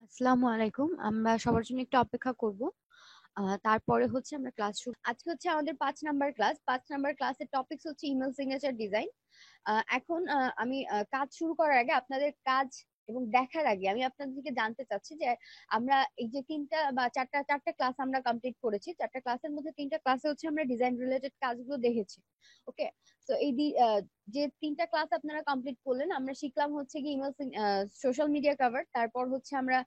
আসসালামু আলাইকুম। আমরা সবার জন্য একটু অপেক্ষা করব। তারপরে হচ্ছে আমরা ক্লাস শুরু। আজকে হচ্ছে আমাদের ৫ নাম্বার ক্লাস। ৫ নাম্বার ক্লাসের টপিকস হচ্ছে ইমেল সিগনেচার ডিজাইন। এখন আমি কাজ শুরু করার আগে আপনাদের কাজ এবং দেখার আগে আমি আপনাদেরকে জানতে চাচ্ছি যে আমরা এই যে ৩টা বা ৪টা ক্লাস আমরা কমপ্লিট করেছি। ৪টা ক্লাসের মধ্যে ৩টা ক্লাসে হচ্ছে আমরা ডিজাইন রিলেটেড কাজগুলো দেখেছি। ওকে? তো যে ৩টা ক্লাস আপনারা কমপ্লিট করলেন, আমরা শিখলাম হচ্ছে কি ইমেল সোশ্যাল মিডিয়া কভার, তারপর হচ্ছে আমরা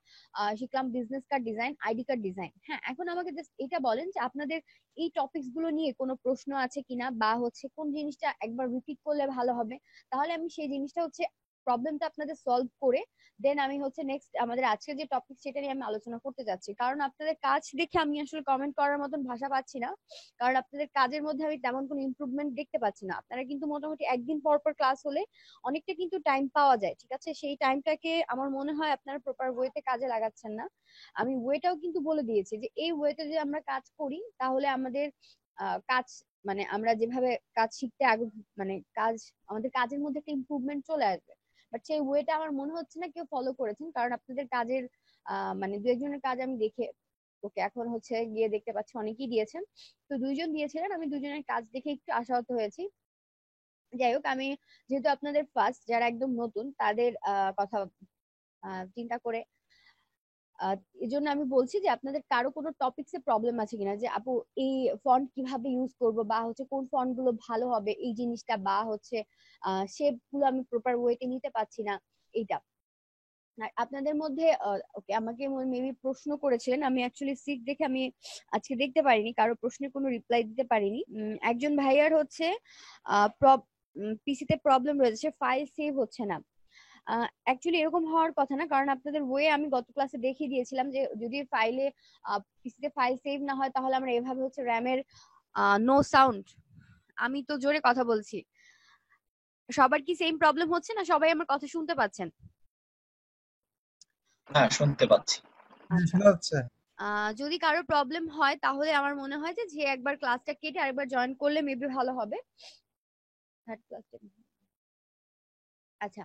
শিখলাম business card design, ID card design. হ্যাঁ, এখন আমাকে জাস্ট এটা বলেন যে আপনাদের এই টপিকস গুলো নিয়ে কোনো প্রশ্ন আছে কিনা, বা হচ্ছে কোন জিনিসটা একবার রিপিট করলে ভালো হবে, তাহলে আমি সেই জিনিসটা হচ্ছে প্রবলেমটা আপনাদের সলভ করে দেন আমি হচ্ছে নেক্সট আমাদের আজকে যে টপিক সেটা নিয়ে আমি আলোচনা করতে যাচ্ছি। কারণ আপনাদের কাজ দেখে আমি আসলে কমেন্ট করার মতন ভাষা পাচ্ছি না, কারণ আপনাদের কাজের মধ্যে আমি তেমন কোনো ইমপ্রুভমেন্ট দেখতে পাচ্ছি না। আপনারা কিন্তু মোটামুটি একদিন পর পর ক্লাস হলে অনেকটা কিন্তু টাইম পাওয়া যায়, ঠিক আছে? সেই টাইমটাকে আমার মনে হয় আপনারা প্রপার ওয়েতে কাজে লাগাচ্ছেন না। আমি ওয়েটাও কিন্তু বলে দিয়েছি যে এই ওয়েতে যদি আমরা কাজ করি তাহলে আমাদের কাজ, মানে আমরা যেভাবে কাজ শিখতে আগ্রহ, মানে আমাদের কাজের মধ্যে একটা ইমপ্রুভমেন্ট চলে আসবে। বাট সেই ওয়েটা আমার মনে হচ্ছে না কেউ ফলো করেছেন, কারণ আপনাদের কাজের মানে দু একজনের কাজ আমি দেখে, ওকে, এখন হচ্ছে গিয়ে দেখতে পাচ্ছি অনেকেই দিয়েছেন। তো ২জন দিয়েছিলেন, আমি ২জনের কাজ দেখে একটু আশাহত হয়েছি। যাই হোক, আমি যেহেতু আপনাদের ফার্স্ট, যারা একদম নতুন তাদের কথা চিন্তা করে এই জন্য আমি বলছি যে আপনাদের কারো কোনো টপিকসে প্রবলেম আছে কিনা, যে আপু এই ফন্ট কিভাবে ইউজ করব, বা হচ্ছে কোন ফন্ট গুলো ভালো হবে এই জিনিসটা, বা হচ্ছে শেপ গুলো আমি প্রপার ওয়েতে নিতে পারছি না, এইটা। আর আপনাদের মধ্যে ওকে, আমাকে মেবি প্রশ্ন করেছিলেন, আমি অ্যাকচুয়ালি সিট দেখে আমি আজকে দেখতে পারিনি, কারো প্রশ্নের কোনো রিপ্লাই দিতে পারিনি। একজন ভাইয়ার হচ্ছে পিসিতে প্রবলেম রয়েছে, ফাইল সেভ হচ্ছে না। অ্যাকচুয়ালি এরকম হওয়ার কথা না, কারণ আপনাদের ওয়ে আমি গত ক্লাসে দেখিয়ে দিয়েছিলাম যে যদি পিসিতে ফাইল সেভ না হয় তাহলে আমরা এভাবে হচ্ছে র্যামের নো সাউন্ড। আমি তো জোরে কথা বলছি, সবার কি সেম প্রবলেম হচ্ছে না? সবাই আমার কথা শুনতে পাচ্ছেন? হ্যাঁ, শুনতে পাচ্ছি। আচ্ছা। শোনা যাচ্ছে। যদি কারো প্রবলেম হয় তাহলে আমার মনে হয় যে একবার ক্লাসটা কেটে আরেকবার জয়েন করলে মেবি ভালো হবে। থার্ড ক্লাসটা, আচ্ছা।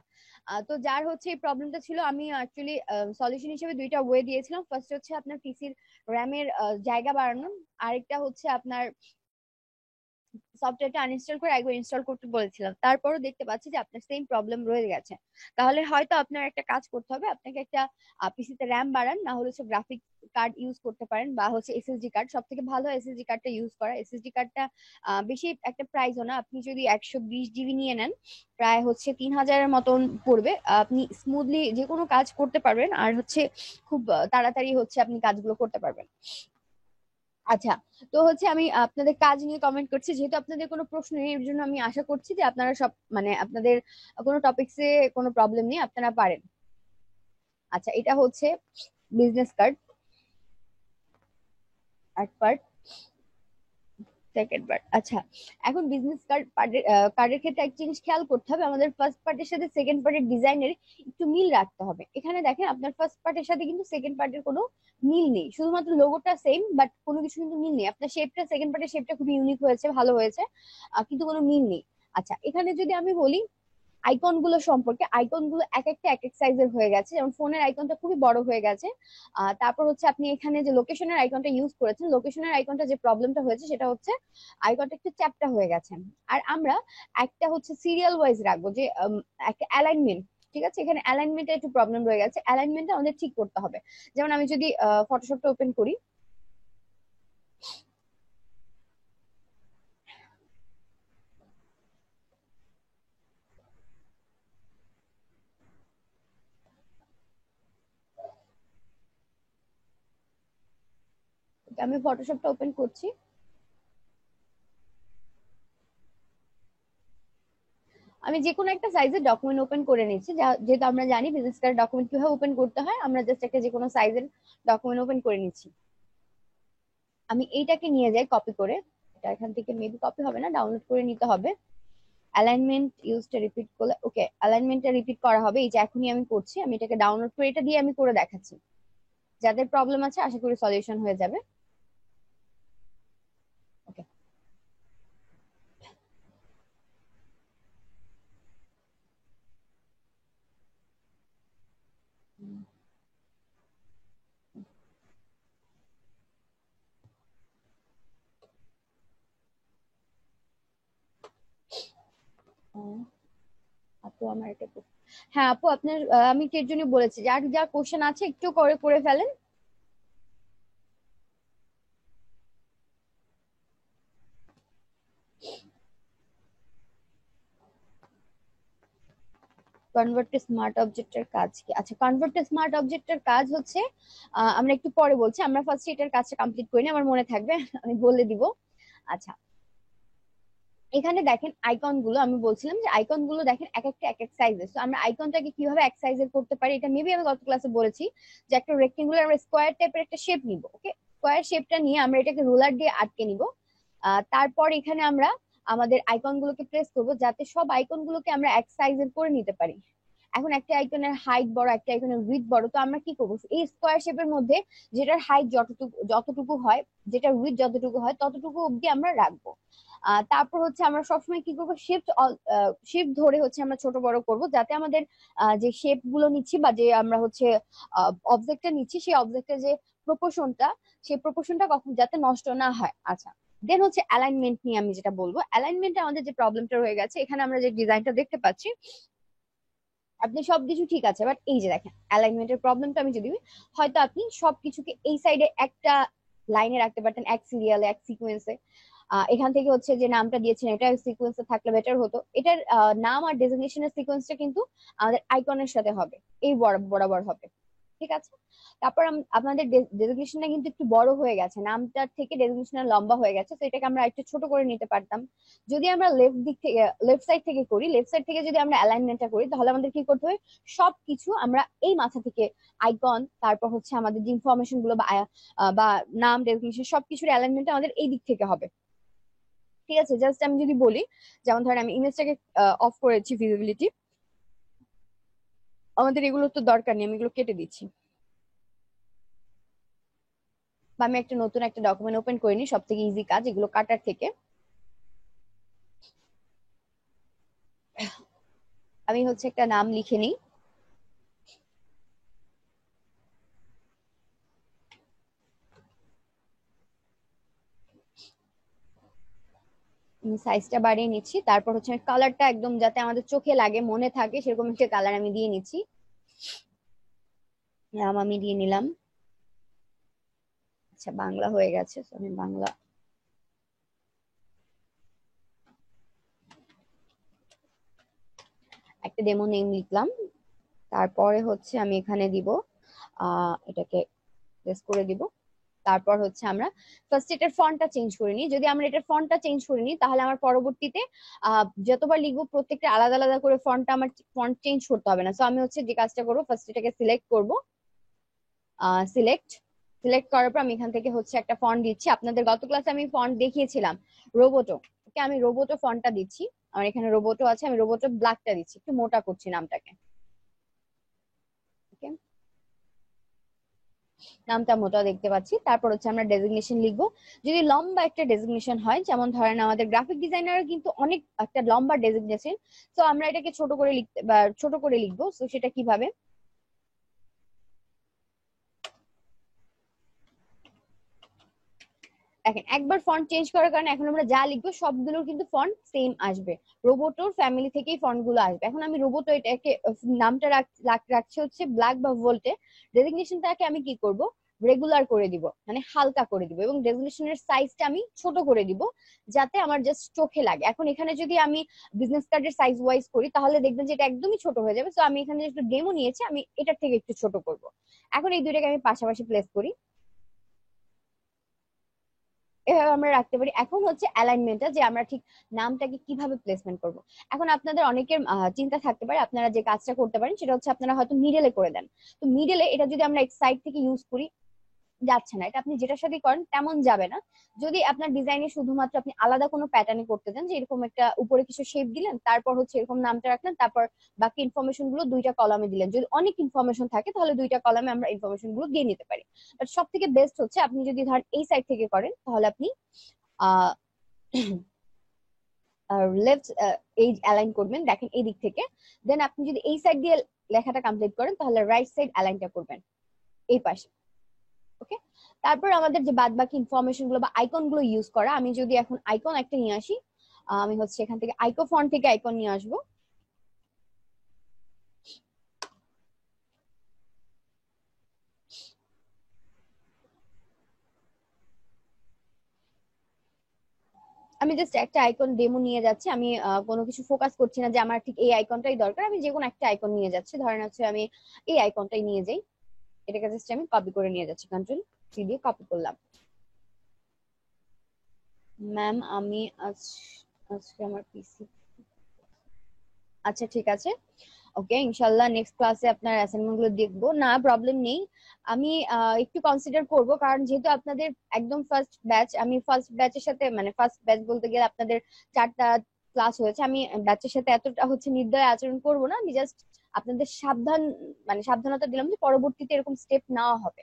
তো যার হচ্ছে এই প্রবলেমটা ছিল, আমি অ্যাকচুয়ালি সলিউশন হিসেবে দুইটা ওয়ে দিয়েছিলাম। ফার্স্ট হচ্ছে আপনার পিসির র্যামের জায়গা বাড়ানো, আরেকটা হচ্ছে আপনার সফটওয়্যারটা আনইনস্টল করে একবার ইনস্টল করতে বলেছিলাম। তারপরও দেখতে পাচ্ছি যে আপনার সেম প্রবলেম রয়ে গেছে। তাহলে হয়তো আপনার একটা কাজ করতে হবে, আপনাকে একটা পিসিতে র্যাম বাড়ান, না হলে হচ্ছে গ্রাফিক কার্ড ইউজ করতে পারেন, বা হচ্ছে এসএসডি কার্ড। সব থেকে ভালো এসএসডি কার্ডটা ইউজ করা। এসএসডি কার্ডটা বেশি একটা প্রাইসও না, আপনি যদি 120 জিবি নিয়ে নেন প্রায় হচ্ছে ৩,০০০-এর মতন পড়বে। আপনি স্মুথলি যে কোনো কাজ করতে পারবেন, আর হচ্ছে খুব তাড়াতাড়ি হচ্ছে আপনি কাজগুলো করতে পারবেন। আচ্ছা, তো হচ্ছে আমি আপনাদের কাজ নিয়ে কমেন্ট করছি, যেহেতু আপনাদের কোনো প্রশ্ন নেই এর জন্য আমি আশা করছি যে আপনারা সব, মানে আপনাদের কোনো টপিকসে কোনো প্রবলেম নেই, আপনারা পারেন। আচ্ছা, এটা হচ্ছে বিজনেস কার্ড, এক পার্ট, সেকেন্ড পার্ট। আচ্ছা, এখন বিজনেস কার্ডের ক্ষেত্রে এক জিনিস খেয়াল করতে হবে, আমাদের ফার্স্ট পার্টের সাথে সেকেন্ড পার্টের ডিজাইনের একটু মিল রাখতে হবে। এখানে দেখেন আপনার ফার্স্ট পার্টের সাথে কিন্তু সেকেন্ড পার্টের কোনো মিল নেই, শুধুমাত্র লোগোটা সেম, বাট কোনো কিছু কিন্তু মিল নেই। আপনার শেপটা, সেকেন্ড পার্টের শেপটা খুব ইউনিক হয়েছে, ভালো হয়েছে, কিন্তু কোনো মিল নেই। আচ্ছা, এখানে যদি আমি বলি আইকন গুলো সম্পর্কে, আইকন গুলো এক একটা এক এক সাইজের হয়ে গেছে, যেমন ফোনের আইকনটা খুবই বড় হয়ে গেছে। তারপর হচ্ছে আপনি এখানে যে লোকেশনের আইকনটা ইউজ করেছেন, লোকেশনের আইকনটা যে প্রবলেমটা হয়েছে সেটা হচ্ছে আইকনটা একটু চ্যাপ্টা হয়ে গেছে। আর আমরা একটা হচ্ছে সিরিয়াল ওয়াইজ রাখবো, যে একটা অ্যালাইনমেন্ট, ঠিক আছে? এখানে অ্যালাইনমেন্টে একটু প্রবলেম রয়ে গেছে, অ্যালাইনমেন্টটা আমাদের ঠিক করতে হবে। যেমন আমি যদি ফটোশপটা ওপেন করি, আমি ফটোশপটা ওপেন করছি। আমি যে কোনো একটা সাইজের ডকুমেন্ট ওপেন করে নিচ্ছি, যেহেতু আমরা জানি বিজনেস কার্ড ডকুমেন্ট কিভাবে ওপেন করতে হয়, আমরা জাস্ট একটা যে কোনো সাইজের ডকুমেন্ট ওপেন করে নিচ্ছি। আমি এইটাকে নিয়ে যাই কপি করে, এটা এখান থেকে মেবি কপি হবে না, ডাউনলোড করে নিতে হবে। অ্যালাইনমেন্ট ইউজটা রিপিট করলে, ওকে, অ্যালাইনমেন্টটা রিপিট করা হবে, এই যে এখনই আমি করছি। আমি এটাকে ডাউনলোড করে এটা দিয়ে আমি করে দেখাচ্ছি। যাদের প্রবলেম আছে আশা করি সলিউশন হয়ে যাবে। ওকে, আপু আমার এটা হ্যাঁ আপু আপনার আমি এর জন্য বলেছি যার যা কোশ্চেন আছে একটু করে করে ফেলেন। কনভার্ট টু স্মার্ট অবজেক্টের কাজ কি? আচ্ছা, কনভার্ট টু স্মার্ট অবজেক্টের কাজ হচ্ছে আমরা একটু পরে বলছি, আমরা ফার্স্ট এটার কাজটা কমপ্লিট করি না, আমার মনে থাকবে আমি বলে দিব। আচ্ছা, এখানে দেখেন আইকন গুলো, আমি বলছিলাম যে আইকন গুলো দেখেন এক একটা এক এক সাইজের। তো আমরা আইকনটাকে কিভাবে এক সাইজের করতে পারি, এটা মেবি আমি গত ক্লাসে বলেছি যে একটা রেক্টেঙ্গুলার আমরা স্কোয়ার টাইপের একটা শেপ নিব। ওকে, স্কোয়ার শেপটা নিয়ে আমরা এটাকে রুলার দিয়ে আটকে নিব। তারপর এখানে আমরা আমাদের আইকন গুলোকে প্রেস করব যাতে সব আইকন গুলোকে আমরা এক সাইজের করে নিতে পারি। এখন একটা আইকনের হাইট বড়, একটা আইকনের উইডথ বড়, তো আমরা কি করবো এই স্কোয়ার শেপের মধ্যে যেটার হাইট যতটুকু যতটুকু হয়, যেটার উইডথ যতটুকু হয় ততটুকু অবধি আমরা রাখবো। তারপর হচ্ছে আমরা সবসময় কি করবো, শিফট ধরে হচ্ছে আমরা ছোট বড় করব যাতে আমাদের যে শেপ গুলো নিচ্ছি বা যে আমরা হচ্ছে অবজেক্টটা নিচ্ছি সেই অবজেক্টের যে প্রপোর্শনটা, সেই প্রপোর্শনটা কখন যাতে নষ্ট না হয়। আচ্ছা, দেন হচ্ছে অ্যালাইনমেন্ট নিয়ে আমি যেটা বলবো, অ্যালাইনমেন্টে আমাদের যে প্রবলেমটা রয়ে গেছে, এখানে আমরা যে ডিজাইনটা দেখতে পাচ্ছি আপনি সবকিছু ঠিক আছে, বাট এই যে দেখেন অ্যালাইনমেন্টের প্রবলেমটা আমি যদি হয়তো আপনি সবকিছুকে এই সাইডে একটা লাইনে রাখতে পারতেন, এক সিরিয়ালে এক সিকোয়েন্সে। এখান থেকে হচ্ছে যে নামটা দিয়েছেন এটা সিকোয়েন্সে থাকলে বেটার হতো। এটার নাম আর ডেজিগনেশনের সিকোয়েন্সটা কিন্তু আমাদের আইকনের সাথে হবে, এই বরাবর হবে। ঠিক আছে, তারপর আপনাদের ডেজিগনেশনটা কিন্তু একটু বড় হয়ে গেছে, নামটার থেকে ডেজিগনেশনটা লম্বা হয়ে গেছে, তো এটাকে আমরা একটু ছোট করে নিতে পারতাম। যদি আমরা লেফট দিক থেকে লেফট সাইড থেকে করি, লেফট সাইড থেকে যদি আমরা অ্যালাইনমেন্টটা করি তাহলে আমাদের কি করতে হবে, সবকিছু আমরা এই মাথা থেকে আইকন, তারপর হচ্ছে আমাদের যে ইনফরমেশন গুলো বা নাম ডেজিগনেশন সবকিছুর অ্যালাইনমেন্ট আমাদের এই দিক থেকে হবে। ঠিক আছে, জাস্ট আমি যদি বলি, যেমন ধরেন আমি ইমেজটাকে অফ করেছি ভিজিবিলিটি, আমাদের এগুলো তো দরকার নেই, আমি এগুলো কেটে দিচ্ছি। বা আমি একটা নতুন একটা ডকুমেন্ট ওপেন করে নিই, সব থেকে ইজি কাজ এগুলো কাটার থেকে। আমি হচ্ছে একটা নাম লিখে নিই। সাইজটা বাড়িয়ে নিচ্ছি, তারপর হচ্ছে কালারটা একদম যাতে আমাদের চোখে লাগে, মনে থাকে সেরকম একটা কালার আমি দিয়ে নিচ্ছি। নাম আমি দিয়ে নিলাম। আচ্ছা, বাংলা হয়ে গেছে, আমি বাংলা একটা ডেমো নেম লিখলাম। তারপরে হচ্ছে আমি এখানে দিব এটাকে প্রেস করে দিব। তারপর হচ্ছে আমরা ফার্স্ট এটার ফন্টটা চেঞ্জ করে নিই। যদি আমরা এটার ফন্টটা চেঞ্জ করে নিই তাহলে আমার পরবর্তীতে যতবার লিখবো প্রত্যেকটা আলাদা আলাদা করে ফন্টটা আমার ফন্ট চেঞ্জ করতে হবে না। সো আমি হচ্ছে যে কাজটা করবো, ফার্স্ট এটাকে সিলেক্ট করবো, সিলেক্ট সিলেক্ট করার পর আমি এখান থেকে হচ্ছে একটা ফন্ট দিচ্ছি। আপনাদের গত ক্লাসে আমি ফন্ট দেখিয়েছিলাম রোবোটো, ওকে আমি রোবোটো ফন্টটা দিচ্ছি। আমার এখানে রোবোটো আছে, আমি রোবোটো ব্ল্যাকটা দিচ্ছি, একটু মোটা করছি নামটাকে। ওকে, নামটা মোটা দেখতে পাচ্ছি। তারপর হচ্ছে আমরা ডেজিগনেশন লিখবো। যদি লম্বা একটা ডেজিগনেশন হয়, যেমন ধরেন আমাদের গ্রাফিক ডিজাইনার কিন্তু অনেক একটা লম্বা ডেজিগনেশন, তো আমরা এটাকে ছোট করে লিখতে বা ছোট করে লিখবো। তো সেটা কিভাবে, দেখেন একবার ফন্ট চেঞ্জ করার কারণে এখন আমরা যা লিখবো সবগুলোর কিন্তু ফন্ট সেম আসবে। রোবোটোর ফ্যামিলি থেকেই ফন্ট গুলো আসবে। এখন আমি রোবোটো এটাকে নামটা রাখছি হচ্ছে ব্ল্যাক বা ভোল্টে। ডেজিগনেশনটাকে আমি কি করব, রেগুলার করে দিব, মানে হালকা করে দিব, এবং ডেজিগনেশনের সাইজটা আমি ছোট করে দিব যাতে আমার জাস্ট চোখে লাগে। এখন এখানে যদি আমি বিজনেস কার্ডের সাইজ ওয়াইজ করি তাহলে দেখবেন যে এটা একদমই ছোট হয়ে যাবে। তো আমি এখানে একটু ডেমো নিয়েছি, আমি এটার থেকে একটু ছোট করব। এখন এই দুইটাকে আমি পাশাপাশি প্লেস করি, এভাবে আমরা রাখতে পারি। এখন হচ্ছে অ্যালাইনমেন্টটা, যে আমরা ঠিক নামটাকে কিভাবে প্লেসমেন্ট করব। এখন আপনাদের অনেকের চিন্তা থাকতে পারে, আপনারা যে কাজটা করতে পারেন সেটা হচ্ছে আপনারা হয়তো মিডলে করে দেন। তো মিডলে এটা যদি আমরা এক সাইড থেকে ইউজ করি, যাচ্ছে না। এটা আপনি যেটার সাথে করেন তেমন যাবে না। যদি আপনার ডিজাইনে শুধুমাত্র আপনি আলাদা কোনো প্যাটার্নে করতে চান, যে এরকম একটা উপরে কিছু শেপ দিলেন, তারপর হচ্ছে এরকম নামটা রাখলেন, তারপর বাকি ইনফরমেশন গুলো দুইটা কলামে দিলেন। যদি অনেক ইনফরমেশন থাকে তাহলে দুইটা কলামে আমরা ইনফরমেশন গুলো দিয়ে নিতে পারি। বাট সব থেকে বেস্ট হচ্ছে আপনি যদি ধরেন এই সাইড থেকে করেন তাহলে আপনি আহ লেফট এই অ্যালাইন করবেন, দেখেন এই দিক থেকে। দেন আপনি যদি এই সাইড দিয়ে লেখাটা কমপ্লিট করেন তাহলে রাইট সাইড অ্যালাইনটা করবেন এই পাশে। ওকে, তারপর আমাদের যে বাদ বাকি ইনফরমেশন গুলো বা আইকন গুলো ইউজ করা, আমি যদি এখন আইকন একটা নিয়ে আসি, আমি হচ্ছে এখান থেকে আইকো ফন্ট থেকে আইকন নিয়ে আসবো। আমি জাস্ট একটা আইকন ডেমো নিয়ে যাচ্ছি, আমি কোনো কিছু ফোকাস করছি না যে আমার ঠিক এই আইকনটাই দরকার, আমি যে কোনো একটা আইকন নিয়ে যাচ্ছি। ধরেন হচ্ছে আমি এই আইকনটাই নিয়ে যাই, এটাকে জাস্ট আমি কপি করে নিয়ে যাচ্ছি, কন্ট্রোল সি দিয়ে কপি করলাম। ম্যাম আমি আজকে আমার পিসি, আচ্ছা ঠিক আছে, ওকে ইনশাল্লাহ নেক্সট ক্লাসে আপনার অ্যাসাইনমেন্ট গুলো দেখবো, না প্রবলেম নেই। আমি একটু কনসিডার করব, কারণ যেহেতু আপনাদের একদম ফার্স্ট ব্যাচ, আমি ফার্স্ট ব্যাচের সাথে মানে ফার্স্ট ব্যাচ বলতে গেলে আপনাদের 4টা ক্লাস হয়েছে, আমি ব্যাচের সাথে এতটা হচ্ছে নির্দয় আচরণ করব না, আমি জাস্ট আপনাদের সাবধানতা দিলাম যে পরবর্তীতে এরকম স্টেপ নেওয়া হবে।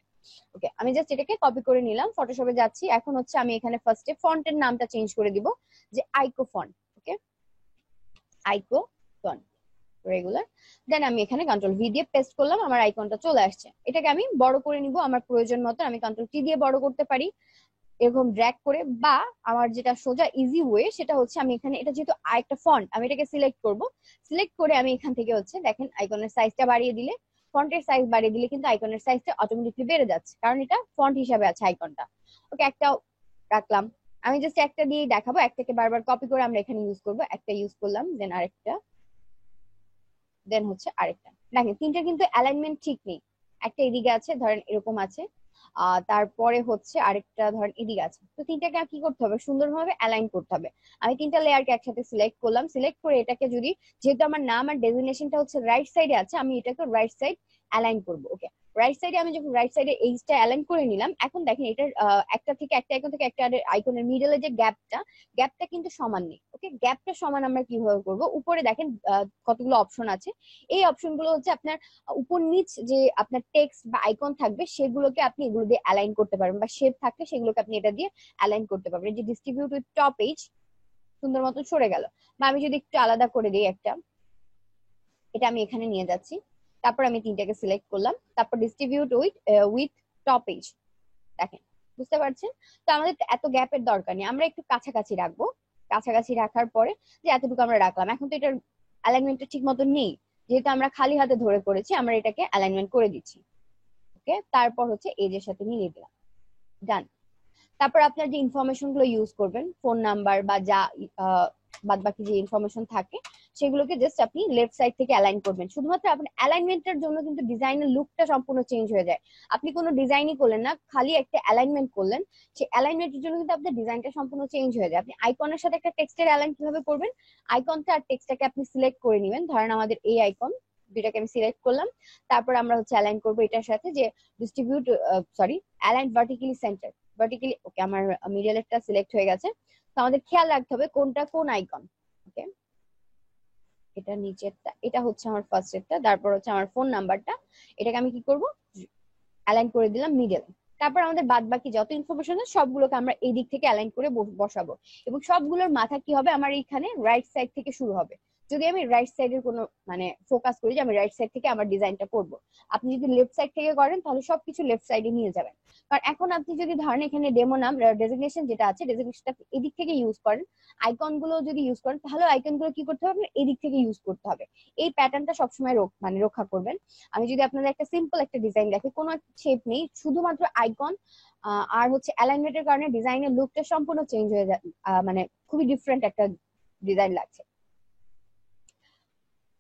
ওকে, আমি জাস্ট এটাকে কপি করে নিলাম, ফটোশপে যাচ্ছি। এখন হচ্ছে আমি এখানে ফার্স্টে ফন্টের নামটা চেঞ্জ করে দিব যে আইকো ফন্ট। ওকে, আইকো ফন্ট রেগুলার। দেন আমি এখানে কন্ট্রোল ভি দিয়ে পেস্ট করলাম, আমার আইকনটা চলে আসছে। এটাকে আমি বড় করে নিব আমার প্রয়োজন মতো, আমি কন্ট্রোল টি দিয়ে বড় করতে পারি এরকম ড্র্যাগ করে, বা আমার যেটা সোজা ইজি ওয়ে সেটা হচ্ছে আমি এখানে, এটা যেহেতু আরেকটা ফন্ট, আমি এটাকে সিলেক্ট করব। সিলেক্ট করে আমি এখান থেকে হচ্ছে দেখেন আইকনের সাইজটা বাড়িয়ে দিলে, ফন্টের সাইজ বাড়িয়ে দিলে কিন্তু আইকনের সাইজটা অটোমেটিকলি বেড়ে যাচ্ছে, কারণ এটা ফন্ট হিসাবে আছে আইকনটা। ওকে, একটা রাখলাম। আমি জাস্ট একটা দিয়েই দেখাবো, একটাকে বারবার কপি করে আমরা এখানে ইউজ করব, একটা ইউজ করলাম, দেন আরেকটা, দেন হচ্ছে আরেকটা। দেখেন তিনটা কিন্তু অ্যালাইনমেন্ট ঠিক নেই, একটা এদিকে আছে ধরেন এরকম আছে, তারপরে হচ্ছে আরেকটা ধরেন এদিকে আছে, তো তিনটাকে কি করতে হবে, সুন্দরভাবে অ্যালাইন করতে হবে। আমি তিনটা লেয়ারকে একসাথে সিলেক্ট করলাম, সিলেক্ট করে এটাকে যদি, যেহেতু আমার নাম আর ডেজিগনেশনটা হচ্ছে রাইট সাইডে আছে, আমি এটাকে রাইট সাইড অ্যালাইন করবো। ওকে, রাইট সাইডে আমি যখন রাইট সাইডে এইচটা অ্যালাইন করে নিলাম, এখন দেখেন এটার একটা থেকে একটা আইকন থেকে একটা আইকনের মিডলে যে গ্যাপটা, গ্যাপটা কিন্তু সমান নেই। ওকে, গ্যাপটা সমান আমরা কিভাবে করব, উপরে দেখেন কতগুলো অপশন আছে, এই অপশনগুলো হচ্ছে আপনার উপর নিচ যে আপনার টেক্সট বা আইকন থাকবে সেগুলোকে আপনি এগুলো দিয়ে অ্যালাইন করতে পারবেন, বা শেপ থাকলে সেগুলোকে আপনি এটা দিয়ে অ্যালাইন করতে পারবেন। এই যে ডিস্ট্রিবিউট উইথ টপ এজ সুন্দর মতো সরে গেল, বা আমি যদি একটু আলাদা করে দিই একটা, এটা আমি এখানে নিয়ে যাচ্ছি, তারপর আমি তিনটাকে সিলেক্ট করলাম, তারপর ডিস্ট্রিবিউট উইথ টপ এজ, দেখেন বুঝতে পারছেন। তো আমাদের এত গ্যাপের দরকার নেই, আমরা একটু কাছাকাছি রাখবো, কাছাকাছি রাখার পরে যে এতটুকু আমরা রাখলাম, এখন তো এটার অ্যালাইনমেন্টটা ঠিক মতো নেই, যেহেতু আমরা খালি হাতে ধরে করেছি, আমরা এটাকে অ্যালাইনমেন্ট করে দিচ্ছি। ওকে, তারপর হচ্ছে এজের সাথে মিলিয়ে দিলাম, ডান। তারপর আপনার যে ইনফরমেশন গুলো ইউজ করবেন, ফোন নাম্বার বা যা বাদ বাকি যে ইনফরমেশন থাকে সেগুলোকে জাস্ট আপনি লেফট সাইড থেকে অ্যালাইন করবেন। শুধুমাত্র আপনার অ্যালাইনমেন্টের জন্য কিন্তু ডিজাইনের লুকটা সম্পূর্ণ চেঞ্জ হয়ে যায়। আপনি কোনো ডিজাইনই করলেন না, খালি একটা অ্যালাইনমেন্ট করলেন, সেই অ্যালাইনমেন্টের জন্য কিন্তু আপনার ডিজাইনটা সম্পূর্ণ চেঞ্জ হয়ে যায়। আপনি আইকনের সাথে একটা টেক্সটের অ্যালাইন কিভাবে করবেন, আইকনটা আর টেক্সটটাকে আপনি সিলেক্ট করে নেবেন, ধরেন আমাদের এই আইকন দুইটাকে আমি সিলেক্ট করলাম, তারপর আমরা হচ্ছে অ্যালাইন করবো এটার সাথে যে distribute align vertically center, vertically. Okay, আমার মিডলেরটা সিলেক্ট হয়ে গেছে। তো আমাদের খেয়াল রাখতে হবে কোনটা কোন আইকন। ওকে, এটা নিচেরটা, এটা হচ্ছে আমার ফার্স্ট এরটা, তারপর হচ্ছে আমার ফোন নাম্বারটা, এটাকে আমি কি করব, অ্যালাইন করে দিলাম মিডলে। তারপর আমাদের বাদ বাকি যত ইনফরমেশন আছে সবগুলোকে আমরা এই দিক থেকে অ্যালাইন করে বসাবো, এবং সবগুলোর মাথা কি হবে, আমার এইখানে রাইট সাইড থেকে শুরু হবে। যদি আমি রাইট সাইডের কোনো মানে ফোকাস করি যে আমি রাইট সাইড থেকে আমার ডিজাইনটা করব, আপনি যদি লেফট সাইড থেকে করেন তাহলে সবকিছু লেফট সাইডে নিয়ে যাবেন। কারণ এখন আপনি যদি ধরেন এখানে ডেমো নাম ডেজিগনেশন যেটা আছে, ডেজিগনেশনটা এদিক থেকে ইউজ করেন, আইকন গুলো যদি ইউজ করেন, তাহলে আইকন গুলো কি করতে হবে, এদিক থেকে ইউজ করতে হবে। এই প্যাটার্নটা সবসময় রক্ষা করবেন। আমি যদি আপনাদের একটা সিম্পল একটা ডিজাইন দেখি, কোনো শেপ নেই, শুধুমাত্র আইকন আর হচ্ছে অ্যালাইনমেন্টের কারণে ডিজাইনের লুকটা সম্পূর্ণ চেঞ্জ হয়ে যায়, মানে খুবই ডিফারেন্ট একটা ডিজাইন লাগছে।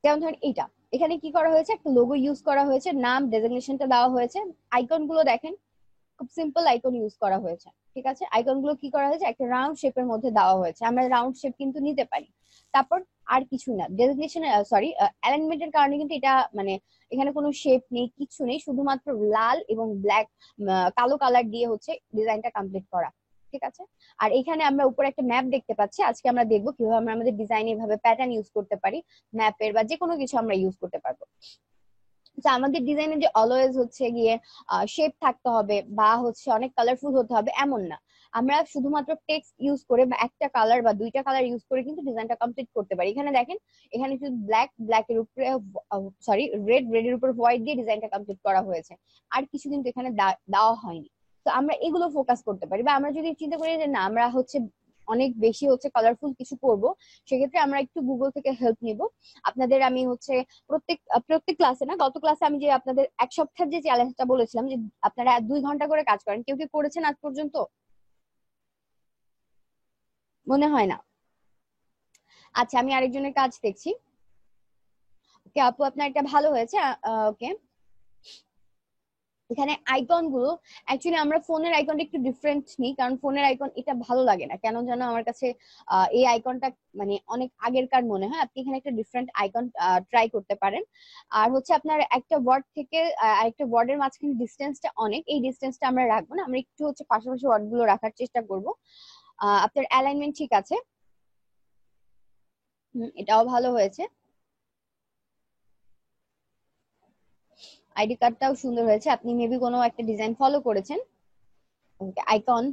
যেমন ধরেন এইটা, এখানে কি করা হয়েছে, একটা লোগো ইউজ করা হয়েছে, নাম ডেজিগনেশনটা দেওয়া হয়েছে, আইকন গুলো দেখেন খুব সিম্পল আইকন ইউজ করা হয়েছে। ঠিক আছে, আইকন গুলো কি করা হয়েছে, একটা রাউন্ড শেপের মধ্যে দেওয়া হয়েছে, আমরা রাউন্ড শেপ কিন্তু নিতে পারি। তারপর আর কিছু না, ডেজিগনেশন অ্যালাইনমেন্টের কারণে কিন্তু এটা মানে এখানে কোনো শেপ নেই, কিছু নেই, শুধুমাত্র লাল এবং ব্ল্যাক কালো কালার দিয়ে হচ্ছে ডিজাইনটা কমপ্লিট করা। ঠিক আছে, আর এখানে আমরা উপরে একটা ম্যাপ দেখতে পাচ্ছি, আজকে আমরা দেখবো কিভাবে আমরা আমাদের ডিজাইনে এভাবে প্যাটার্ন ইউজ করতে পারি, ম্যাপের বা যে কোনো কিছু আমরা ইউজ করতে পারবো। আমাদের ডিজাইনে যে অলওয়েজ হচ্ছে গিয়ে শেপ থাকতে হবে বা হচ্ছে অনেক কালারফুল হতে হবে এমন না, আমরা শুধুমাত্র টেক্সট ইউজ করে বা একটা কালার বা দুইটা কালার ইউজ করে কিন্তু ডিজাইনটা কমপ্লিট করতে পারি। এখানে দেখেন, এখানে শুধু ব্ল্যাকের উপরে রেডের উপর হোয়াইট দিয়ে ডিজাইনটা কমপ্লিট করা হয়েছে, আর কিছু কিন্তু এখানে দেওয়া হয়নি। তো আমরা এগুলো ফোকাস করতে পারি, বা আমরা যদি চিন্তা করি যে না আমরা হচ্ছে অনেক বেশি হচ্ছে কালারফুল কিছু করব, সেক্ষেত্রে আমরা একটু গুগল থেকে হেল্প নিব। আপনাদের আমি হচ্ছে প্রত্যেক ক্লাসে না, গত ক্লাসে আমি যে আপনাদের এক সপ্তাহের যে চ্যালেঞ্জটা বলেছিলাম যে আপনারা 2 ঘন্টা করে কাজ করেন, কেউ কি করেছেন আজ পর্যন্ত? মনে হয় না। আচ্ছা, আমি আরেকজনের কাজ দেখছি। ওকে আপু, আপনার এটা ভালো হয়েছে। ওকে, এখানে আইকন গুলো অ্যাকচুয়ালি আমরা ফোনের আইকনটা একটু ডিফারেন্ট নিই, কারণ ফোনের আইকন এটা ভালো লাগে না কেন যেন আমার কাছে। এই আইকনটা মানে অনেক আগেরকার মনে হয়। আপনি এখানে একটা ডিফারেন্ট আইকন ট্রাই করতে পারেন। আর হচ্ছে আপনার একটা ওয়ার্ড থেকে আরেকটা ওয়ার্ডের মাঝখানে ডিস্টেন্সটা অনেক, এই ডিস্টেন্সটা আমরা রাখবো না, আমরা একটু হচ্ছে পাশাপাশি ওয়ার্ড গুলো রাখার চেষ্টা করব। আপনার অ্যালাইনমেন্ট ঠিক আছে, এটাও ভালো হয়েছে। আইডি কার্ডটাও সুন্দর হয়েছে, আপনি মেবি কোনো একটা ডিজাইন ফলো করেছেন। আইকন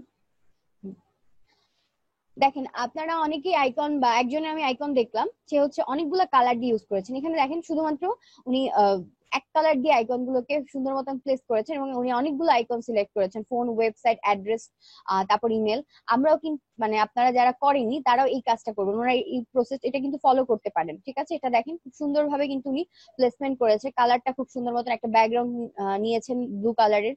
দেখেন, আপনারা অনেকেই আইকন বা একজনের আমি আইকন দেখলাম, সে হচ্ছে অনেকগুলো কালার দিয়ে ইউজ করেছেন। এখানে দেখেন শুধুমাত্র উনি এক কালার দিয়ে আইকন গুলোকে সুন্দর মতন প্লেস করেছেন, এবং উনি অনেকগুলো আইকন সিলেক্ট করেছেন, ফোন, ওয়েবসাইট, অ্যাড্রেস, তারপর ইমেল। আমরাও কিন্তু মানে আপনারা যারা করেনি তারাও এই কাজটা করবেন, ওনারা এই প্রসেস এটা কিন্তু ফলো করতে পারেন। ঠিক আছে, এটা দেখেন খুব সুন্দরভাবে কিন্তু উনি প্লেসমেন্ট করেছে, কালারটা খুব সুন্দর মতন একটা ব্যাকগ্রাউন্ড নিয়েছেন ব্লু কালারের।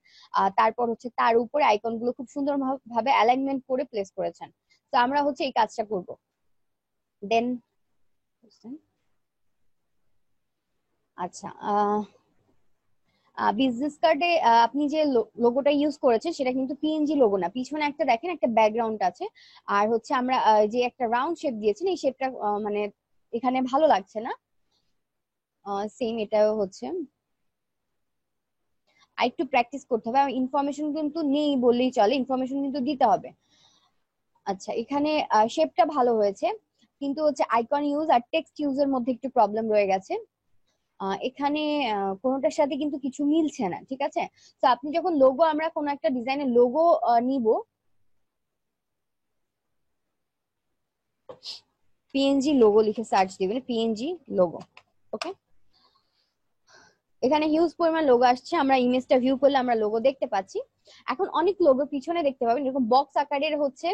তারপর হচ্ছে তার উপরে আইকন গুলো খুব সুন্দর ভাবে অ্যালাইনমেন্ট করে প্লেস করেছেন। তো আমরা হচ্ছে এই কাজটা করব। দেন আচ্ছা, বিজনেস কার্ডে আপনি যে লোগোটা ইউজ করেছেন সেটা কিন্তু পিএনজি লোগো না, পিছনে একটা দেখেন একটা ব্যাকগ্রাউন্ড আছে। আর হচ্ছে আমরা যে একটা রাউন্ড শেপ দিয়েছেন, এই শেপটা মানে এখানে ভালো লাগছে না। সেম এটাও হচ্ছে আর একটু প্র্যাকটিস করতে হবে, ইনফরমেশন কিন্তু নেই বললেই চলে, ইনফরমেশন কিন্তু দিতে হবে। আচ্ছা, এখানে শেপটা ভালো হয়েছে, কিন্তু হচ্ছে আইকন ইউজ আর টেক্সট ইউজের মধ্যে একটু প্রবলেম রয়ে গেছে। এখানে কোনোটার সাথে কিন্তু কিছু মিলছে না। ঠিক আছে, তো আপনি যখন লোগো, আমরা কোনো একটা ডিজাইনের লোগো নিব, পিএনজি লোগো লিখে সার্চ দিবেন, পিএনজি লোগো। ওকে, এখানে হিউজ পরিমাণ লোগো আসছে, আমরা ইমেজটা ভিউ করলে আমরা লোগো দেখতে পাচ্ছি। এখন অনেক লোগো পিছনে দেখতে পাবেন এরকম বক্স আকারের হচ্ছে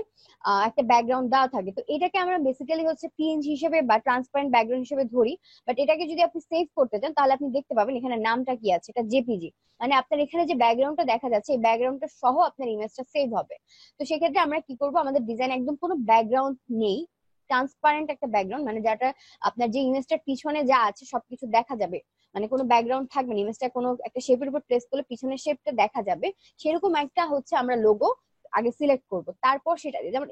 একটা ব্যাকগ্রাউন্ড দেওয়া থাকে, তো এটাকে আমরা বেসিক্যালি হচ্ছে পিএনজি হিসেবে বা ট্রান্সপারেন্ট ব্যাকগ্রাউন্ড হিসেবে ধরি। বাট এটাকে যদি আপনি সেভ করতে চান তাহলে আপনি দেখতে পাবেন এখানে নামটা কি আছে, এটা জেপিজি। মানে আপনার এখানে যে ব্যাকগ্রাউন্ডটা দেখা যাচ্ছে এই ব্যাকগ্রাউন্ডটা সহ আপনার ইমেজটা সেভ হবে। তো সেক্ষেত্রে আমরা কি করব, আমাদের ডিজাইন একদম কোনো ব্যাকগ্রাউন্ড নেই, ট্রান্সপারেন্ট একটা ব্যাকগ্রাউন্ড, মানে যেটা আপনার যে ইমেজটার পিছনে যা আছে সবকিছু দেখা যাবে, মানে কোনো ব্যাকগ্রাউন্ড থাকবে না, ইমেজটা কোনো একটা শেপের উপর প্রেস করলে পিছনের শেপটা দেখা যাবে, সেরকম একটা হচ্ছে আমরা লোগো আগে সিলেক্ট করব, তারপর সেটা যেমন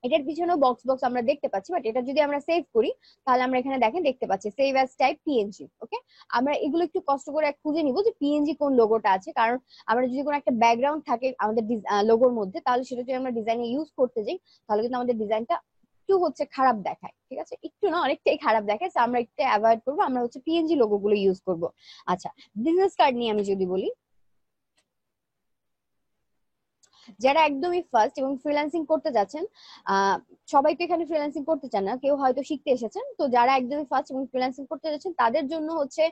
এটার পিছনেও বক্স বক্স আমরা দেখতে পাচ্ছি, বাট এটা যদি আমরা সেভ করি তাহলে আমরা এখানে দেখেন দেখতে পাচ্ছি সেভ অ্যাজ টাইপ পিএনজি। ওকে, আমরা এগুলো একটু কষ্ট করে খুঁজে নিব যে পিএনজি কোন লোগোটা আছে, কারণ আমরা যদি কোনো একটা ব্যাকগ্রাউন্ড থাকে আমাদের লোগোর মধ্যে, তাহলে সেটা যদি আমরা ডিজাইনে ইউজ করতে যাই তাহলে কিন্তু আমাদের ডিজাইনটা একটু হচ্ছে খারাপ দেখায়। ঠিক আছে, একটু না, অনেকটাই খারাপ দেখায়, তো আমরা একটু অ্যাভয়েড করবো, আমরা হচ্ছে পিএনজি লোগো গুলো ইউজ করবো। আচ্ছা, বিজনেস কার্ড নিয়ে আমি যদি বলি, যারা একদমই ফার্স্ট এবং ফ্রিল্যান্সিং করতে যাচ্ছেন, সবাই তো এখানে ফ্রিল্যান্সিং করতে চান না, কেউ হয়তো শিখতে এসেছেন, তো যারা একদমই ফার্স্ট এবং ফ্রিল্যান্সিং করতে যাচ্ছেন তাদের জন্য হচ্ছে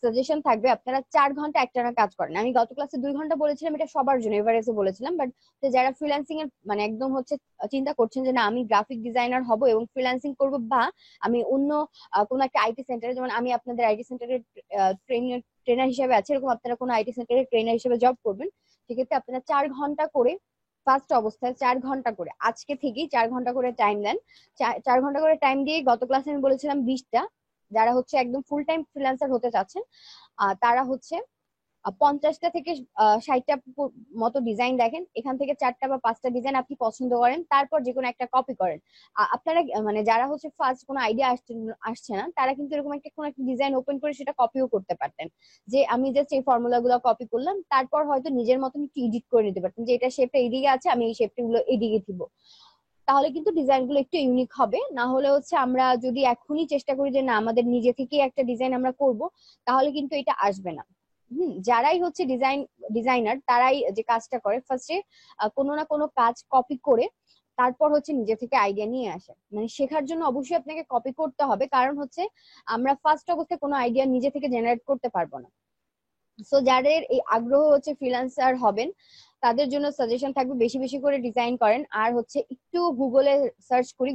সাজেশন থাকবে আপনারা 4 ঘন্টা একটানা কাজ করেন। আমি গত ক্লাসে 2 ঘন্টা বলেছিলাম, এটা সবার জন্য এভারেজে বলেছিলাম, বাট যারা ফ্রিল্যান্সিং এর মানে একদম হচ্ছে চিন্তা করছেন যে না আমি গ্রাফিক ডিজাইনার হব এবং ফ্রিল্যান্সিং করব, বা আমি অন্য কোনো একটা আইটি সেন্টারে, যেমন আমি আপনাদের আইটি সেন্টারের ট্রেনার হিসেবে আছে, এরকম আপনারা কোনো আইটি সেন্টারের ট্রেনার হিসেবে জব করবেন, সেক্ষেত্রে আপনারা 4 ঘন্টা করে ফার্স্ট অবস্থায় 4 ঘন্টা করে আজকে থেকেই 4 ঘন্টা করে টাইম দেন। 4 ঘন্টা করে টাইম দিয়ে গত ক্লাসে আমি বলেছিলাম 20টা, যারা হচ্ছে একদম ফুল টাইম ফ্রিল্যান্সার হতে চাচ্ছেন তারা হচ্ছে 50টা থেকে 60টা মতো ডিজাইন দেখেন, এখান থেকে 4টা বা 5টা ডিজাইন আপনি পছন্দ করেন, তারপর যে কোনো একটা কপি করেন। আপনারা মানে যারা হচ্ছে ফার্স্ট কোনো আইডিয়া আসছে না, তারা কিন্তু এরকম একটা কোনো একটা ডিজাইন ওপেন করে সেটা কপিও করতে পারতেন, যে আমি জাস্ট এই ফর্মুলা গুলো কপি করলাম, তারপর হয়তো নিজের মতন একটু এডিট করে নিতে পারতেন, যে এটা শেপটা এইদিকে আছে আমি এই শেপটা গুলো এইদিকে দিব, তাহলে কিন্তু ডিজাইন গুলো একটু ইউনিক হবে। না হলে হচ্ছে আমরা যদি এখনই চেষ্টা করি যে না আমাদের নিজে থেকে একটা ডিজাইন আমরা করব, তাহলে কিন্তু এটা আসবে না। যারাই হচ্ছে ডিজাইনার তারাই যে কাজটা করে ফার্স্টে কোনো না কোনো কাজ কপি করে তারপর হচ্ছে নিজে থেকে আইডিয়া নিয়ে আসে, মানে শেখার জন্য অবশ্যই আপনাকে কপি করতে হবে, কারণ হচ্ছে আমরা ফার্স্ট অবস্থায় কোনো আইডিয়া নিজে থেকে জেনারেট করতে পারবো না। সো যাদের এই আগ্রহ হচ্ছে ফ্রিল্যান্সার হবেন তাদের জন্য সাজেশন থাকবে বেশি বেশি করে ডিজাইন করেন, আর হচ্ছে একটু গুগল সার্চ করি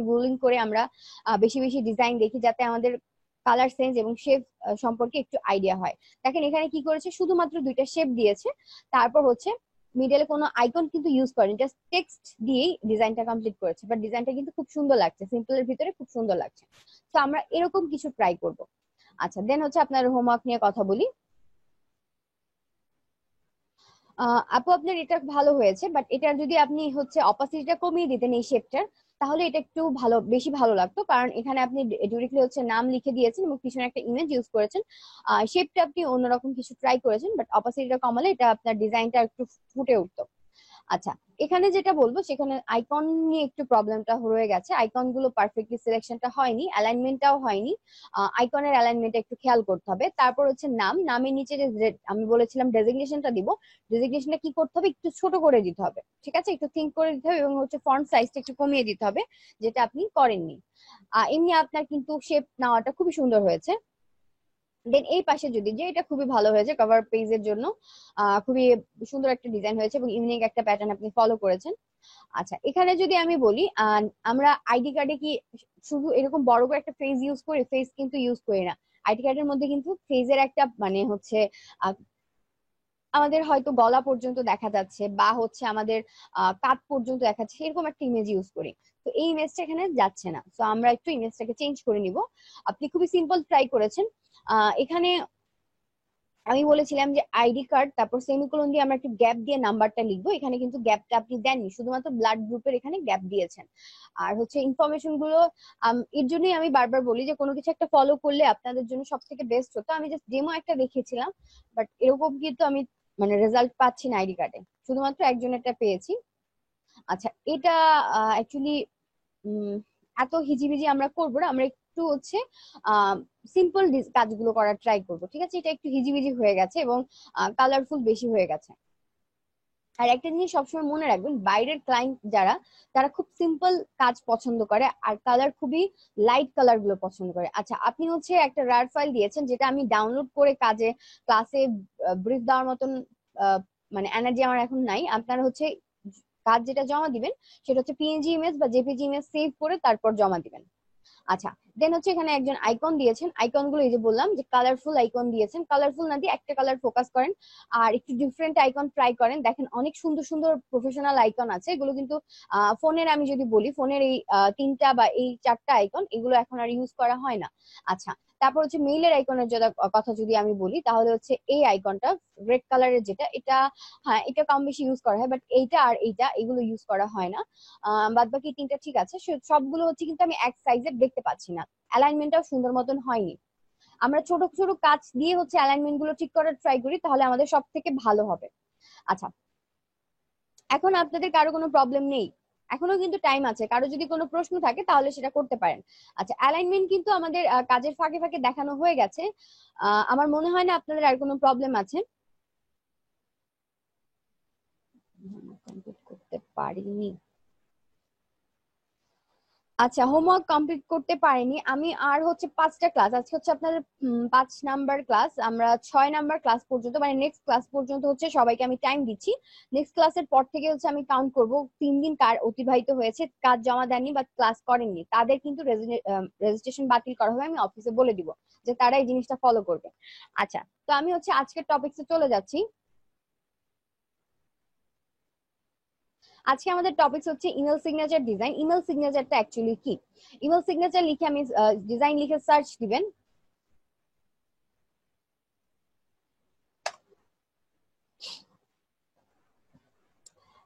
গুগলিং করে আমরা বেশি বেশি ডিজাইন দেখি, যাতে আমাদের কালার সেন্স এবং শেপ সম্পর্কে একটু আইডিয়া হয়। দেখেন এখানে কি করেছে, শুধুমাত্র 2টা শেপ দিয়েছে, তারপর হচ্ছে মিডলে কোনো আইকন কিন্তু ইউজ করেনি, জাস্ট টেক্সট দিয়েই ডিজাইনটা কমপ্লিট করেছে, বাট ডিজাইনটা কিন্তু খুব সুন্দর লাগছে, সিম্পলের ভিতরে খুব সুন্দর লাগছে। তো আমরা এরকম কিছু ট্রাই করব। আচ্ছা, দেন হচ্ছে আপনার হোমওয়ার্ক নিয়ে কথা বলি। আপু আপনার এটা ভালো হয়েছে, বাট এটা যদি আপনি হচ্ছে অপাসিটিটা কমিয়ে দিতেন এই শেপটার, তাহলে এটা একটু ভালো, বেশি ভালো লাগতো। কারণ এখানে আপনি ডিরেক্টলি হচ্ছে নাম লিখে দিয়েছেন এবং পিছনে একটা ইমেজ ইউজ করেছেন, শেপটা আপনি অন্যরকম কিছু ট্রাই করেছেন, বাট অপাসিটিটা কমালে এটা আপনার ডিজাইনটা একটু ফুটে উঠতো। আচ্ছা, এখানে যেটা বলবো সেখানে আইকন নিয়ে একটু প্রবলেমটা হয়ে গেছে, আইকন গুলো পারফেক্টলি সিলেকশনটা হয়নি, অ্যালাইনমেন্টটাও হয়নি। আইকনের অ্যালাইনমেন্টটা একটু খেয়াল করতে হবে। তারপর হচ্ছে নাম, নামের নিচে যে আমি বলেছিলাম ডেজিগনেশনটা দিব, ডেজিগনেশনটা কি করতে হবে, একটু ছোট করে দিতে হবে, ঠিক আছে, একটু থিঙ্ক করে দিতে হবে, এবং হচ্ছে ফন্ট সাইজটা একটু কমিয়ে দিতে হবে, যেটা আপনি করেননি। এমনি আপনার কিন্তু শেপ নেওয়াটা খুবই সুন্দর হয়েছে। দেন এই পাশে যদি যে, এটা খুবই ভালো হয়েছে কভার পেজের জন্য, খুবই সুন্দর একটা ডিজাইন হয়েছে এবং ইউনিক একটা প্যাটার্ন আপনি ফলো করেছেন। আচ্ছা, এখানে যদি আমি বলি, আমরা আইডি কার্ডে কি শুধু এরকম বড় করে একটা ফেস ইউজ করি? ফেস কিন্তু ইউজ করি না। আইডি কার্ডের মধ্যে কিন্তু ফেজের একটা মানে হচ্ছে আহ, আমাদের হয়তো গলা পর্যন্ত দেখা যাচ্ছে বা হচ্ছে আমাদের কাঁধ পর্যন্ত দেখা যাচ্ছে, এরকম একটা ইমেজ ইউজ করি। তো এই ইমেজটা এখানে যাচ্ছে না, তো আমরা একটু ইমেজটাকে চেঞ্জ করে নিব। আপনি খুবই সিম্পল ট্রাই করেছেন। এখানে আমি বলেছিলাম যে আইডি কার্ড, তারপর সেমিকোলন দিয়ে আমরা একটু গ্যাপ দিয়ে নাম্বারটা লিখবো, এখানে কিন্তু গ্যাপটা আপনি দেননি, শুধুমাত্র ব্লাড গ্রুপের এখানে গ্যাপ দিয়েছেন। আর হচ্ছে ইনফরমেশন গুলো, এর জন্যই আমি বারবার বলি যে কোনো কিছু একটা ফলো করলে আপনাদের জন্য সব থেকে বেস্ট হতো। আমি জাস্ট ডেমো একটা দেখিয়েছিলাম, বাট এরকম কিন্তু আমি মানে রেজাল্ট পাচ্ছি না আইডি কার্ডে, শুধুমাত্র একজনেরটা পেয়েছি। আচ্ছা, এটা অ্যাকচুয়ালি এত হিজিবিজি আমরা করবো না, আমরা একটু হচ্ছে সিম্পল কাজগুলো করার ট্রাই করবো, ঠিক আছে? এটা একটু হিজিবিজি হয়ে গেছে এবং কালারফুল বেশি হয়ে গেছে। আর একটা জিনিস সবসময় মনে রাখবেন, বাইরের ক্লায়েন্ট যারা, তারা খুব সিম্পল কাজ পছন্দ করে আর কালার খুবই লাইট কালার গুলো পছন্দ করে। আচ্ছা, আপনি হচ্ছে একটা রার ফাইল দিয়েছেন, যেটা আমি ডাউনলোড করে কাজে ক্লাসে ব্রিফ দেওয়ার মতন আহ, মানে এনার্জি আমার এখন নাই। আপনারা হচ্ছে কাজ যেটা জমা দিবেন সেটা হচ্ছে পিএনজি ইমেজ বা জেপিজি ইমেজ সেভ করে তারপর জমা দিবেন। আচ্ছা, দেন হচ্ছে এখানে একজন আইকন দিয়েছেন, আইকন গুলো এই যে বললাম যে কালারফুল আইকন দিয়েছেন, কালারফুল না দিয়ে একটা কালার ফোকাস করেন আর একটু ডিফারেন্ট আইকন ট্রাই করেন। দেখেন অনেক সুন্দর সুন্দর প্রফেশনাল আইকন আছে, এগুলো কিন্তু ফোনের, আমি যদি বলি ফোনের এই তিনটা বা এই চারটা আইকন, এগুলো এখন আর ইউজ করা হয় না। আচ্ছা, তারপর হচ্ছে মেইলের আইকনের কথা যদি আমি বলি, তাহলে হচ্ছে এই আইকনটা রেড কালারের, যেটা এটা, হ্যাঁ এটা কম বেশি ইউজ করা হয়, বাট এইটা আর এইটা এগুলো ইউজ করা হয় না। বাদ বাকি তিনটা ঠিক আছে, সবগুলো হচ্ছে কিন্তু আমি এক সাইজের দেখতে পাচ্ছি না, অ্যালাইনমেন্টটাও সুন্দর মতন হয়নি। আমরা ছোট ছোট কাজ দিয়ে হচ্ছে অ্যালাইনমেন্ট গুলো ঠিক করার ট্রাই করি, তাহলে আমাদের সব থেকে ভালো হবে। আচ্ছা, এখন আপনাদের কারো কোনো প্রবলেম নেই? এখনো কিন্তু টাইম আছে, কারো যদি কোনো প্রশ্ন থাকে তাহলে সেটা করতে পারেন। আচ্ছা, অ্যালাইনমেন্ট কিন্তু আমাদের কাজের ফাঁকে ফাঁকে দেখানো হয়ে গেছে। আমার মনে হয় না আপনাদের আর কোনো প্রবলেম আছে। কমপ্লিট করতে পারিনি। আচ্ছা, হোমওয়ার্ক কমপ্লিট করতে পারিনি আমি। আর হচ্ছে 5টা ক্লাস আজকে হচ্ছে আপনাদের 5 নাম্বার ক্লাস, আমরা 6 নাম্বার ক্লাস পর্যন্ত মানে নেক্সট ক্লাস পর্যন্ত হচ্ছে সবাইকে আমি টাইম দিচ্ছি। নেক্সট ক্লাসের পর থেকে হচ্ছে আমি কাউন্ট করব 3 দিন কার অতিবাহিত হয়েছে, কাজ জমা দেননি বা ক্লাস করেননি, তাদের কিন্তু রেজিস্ট্রেশন বাতিল করা হবে, আমি অফিসে বলে দিব যে তারা এই জিনিসটা ফলো করবে। আচ্ছা, তো আমি হচ্ছে আজকের টপিকসে চলে যাচ্ছি। আজকে আমাদের টপিক হচ্ছে ইমেল সিগনেচার ডিজাইন। ইমেল সিগনেচারটা অ্যাকচুয়ালি কি? ইমেল সিগনেচার লিখে আমি ডিজাইন লিখে সার্চ দিবেন।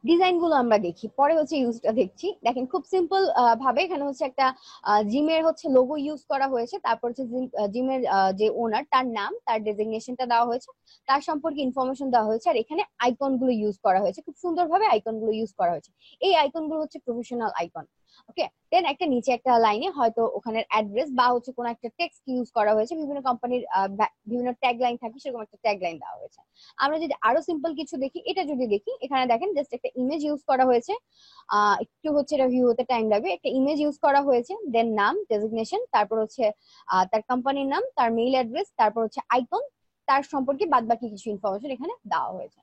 ডিজাইন গুলো আমরা দেখি, পরে হচ্ছে ইউজটা দেখছি। দেখেন খুব সিম্পল ভাবে এখানে হচ্ছে একটা জিমের হচ্ছে লোগো ইউজ করা হয়েছে, তারপর হচ্ছে জিমের যে ওনার তার নাম, তার ডেজিগনেশনটা দেওয়া হয়েছে, তার সম্পর্কে ইনফরমেশন দেওয়া হয়েছে, আর এখানে আইকন গুলো ইউজ করা হয়েছে, খুব সুন্দরভাবে আইকন গুলো ইউজ করা হয়েছে। এই আইকন গুলো হচ্ছে প্রফেশনাল আইকন। ওকে, দেন একটা নিচে একটা লাইনে হয়তো ওখানে অ্যাড্রেস বা হচ্ছে কোনো একটা টেক্সট ইউজ করা হয়েছে, বিভিন্ন কোম্পানির বিভিন্ন ট্যাগ লাইন থাকে, সেরকম একটা ট্যাগ লাইন দেওয়া হয়েছে। আমরা যদি আরো সিম্পল কিছু দেখি, এটা যদি দেখি, এখানে দেখেন জাস্ট একটা ইমেজ ইউজ করা হয়েছে, একটু হচ্ছে এটা ভিউ হতে টাইম লাগবে, একটা ইমেজ ইউজ করা হয়েছে, দেন নাম, ডেজিগনেশন, তারপর হচ্ছে তার কোম্পানির নাম, তার মেইল অ্যাড্রেস, তারপর হচ্ছে আইকন, তার সম্পর্কে বাদ বাকি কিছু ইনফরমেশন এখানে দেওয়া হয়েছে।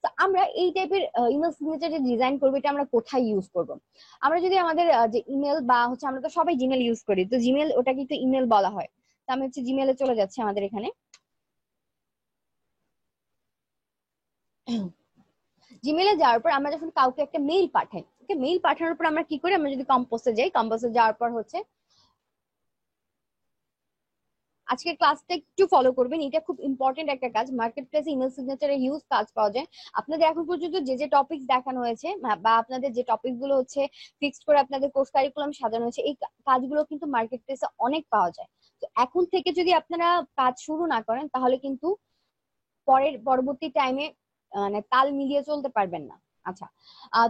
তো আমরা এই টাইপের ইমেল সিগনেচার যে ডিজাইন করবো, এটা আমরা কোথায় ইউজ করব? আমরা যদি আমাদের যে ইমেল বা হচ্ছে, আমরা তো সবাই জিমেল ইউজ করি, তো জিমেল ওটা কিন্তু ইমেল বলা হয়। তো আমি হচ্ছে জিমেলে চলে যাচ্ছি আমাদের এখানে। জিমেলে যাওয়ার পর আমরা যখন কাউকে একটা মেইল পাঠাই, ওকে, মেইল পাঠানোর পর আমরা কি করি, আমরা যদি কম্পোজে যাই, কম্পোজে যাওয়ার পর হচ্ছে আজকের ক্লাসটা একটু ফলো করবেন, এটা খুব ইম্পর্টেন্ট একটা কাজ। মার্কেট প্লেসে ইমেল সিগনেচারে হিউজ কাজ পাওয়া যায়। আপনাদের এখন পর্যন্ত যে যে টপিক দেখানো হয়েছে বা আপনাদের যে টপিক গুলো হচ্ছে ফিক্সড করে আপনাদের কোর্স কারিকুলাম সাজানো হয়েছে, এই কাজগুলো কিন্তু মার্কেট প্লেসে অনেক পাওয়া যায়। তো এখন থেকে যদি আপনারা কাজ শুরু না করেন তাহলে কিন্তু পরবর্তী টাইমে মানে তাল মিলিয়ে চলতে পারবেন না। আচ্ছা,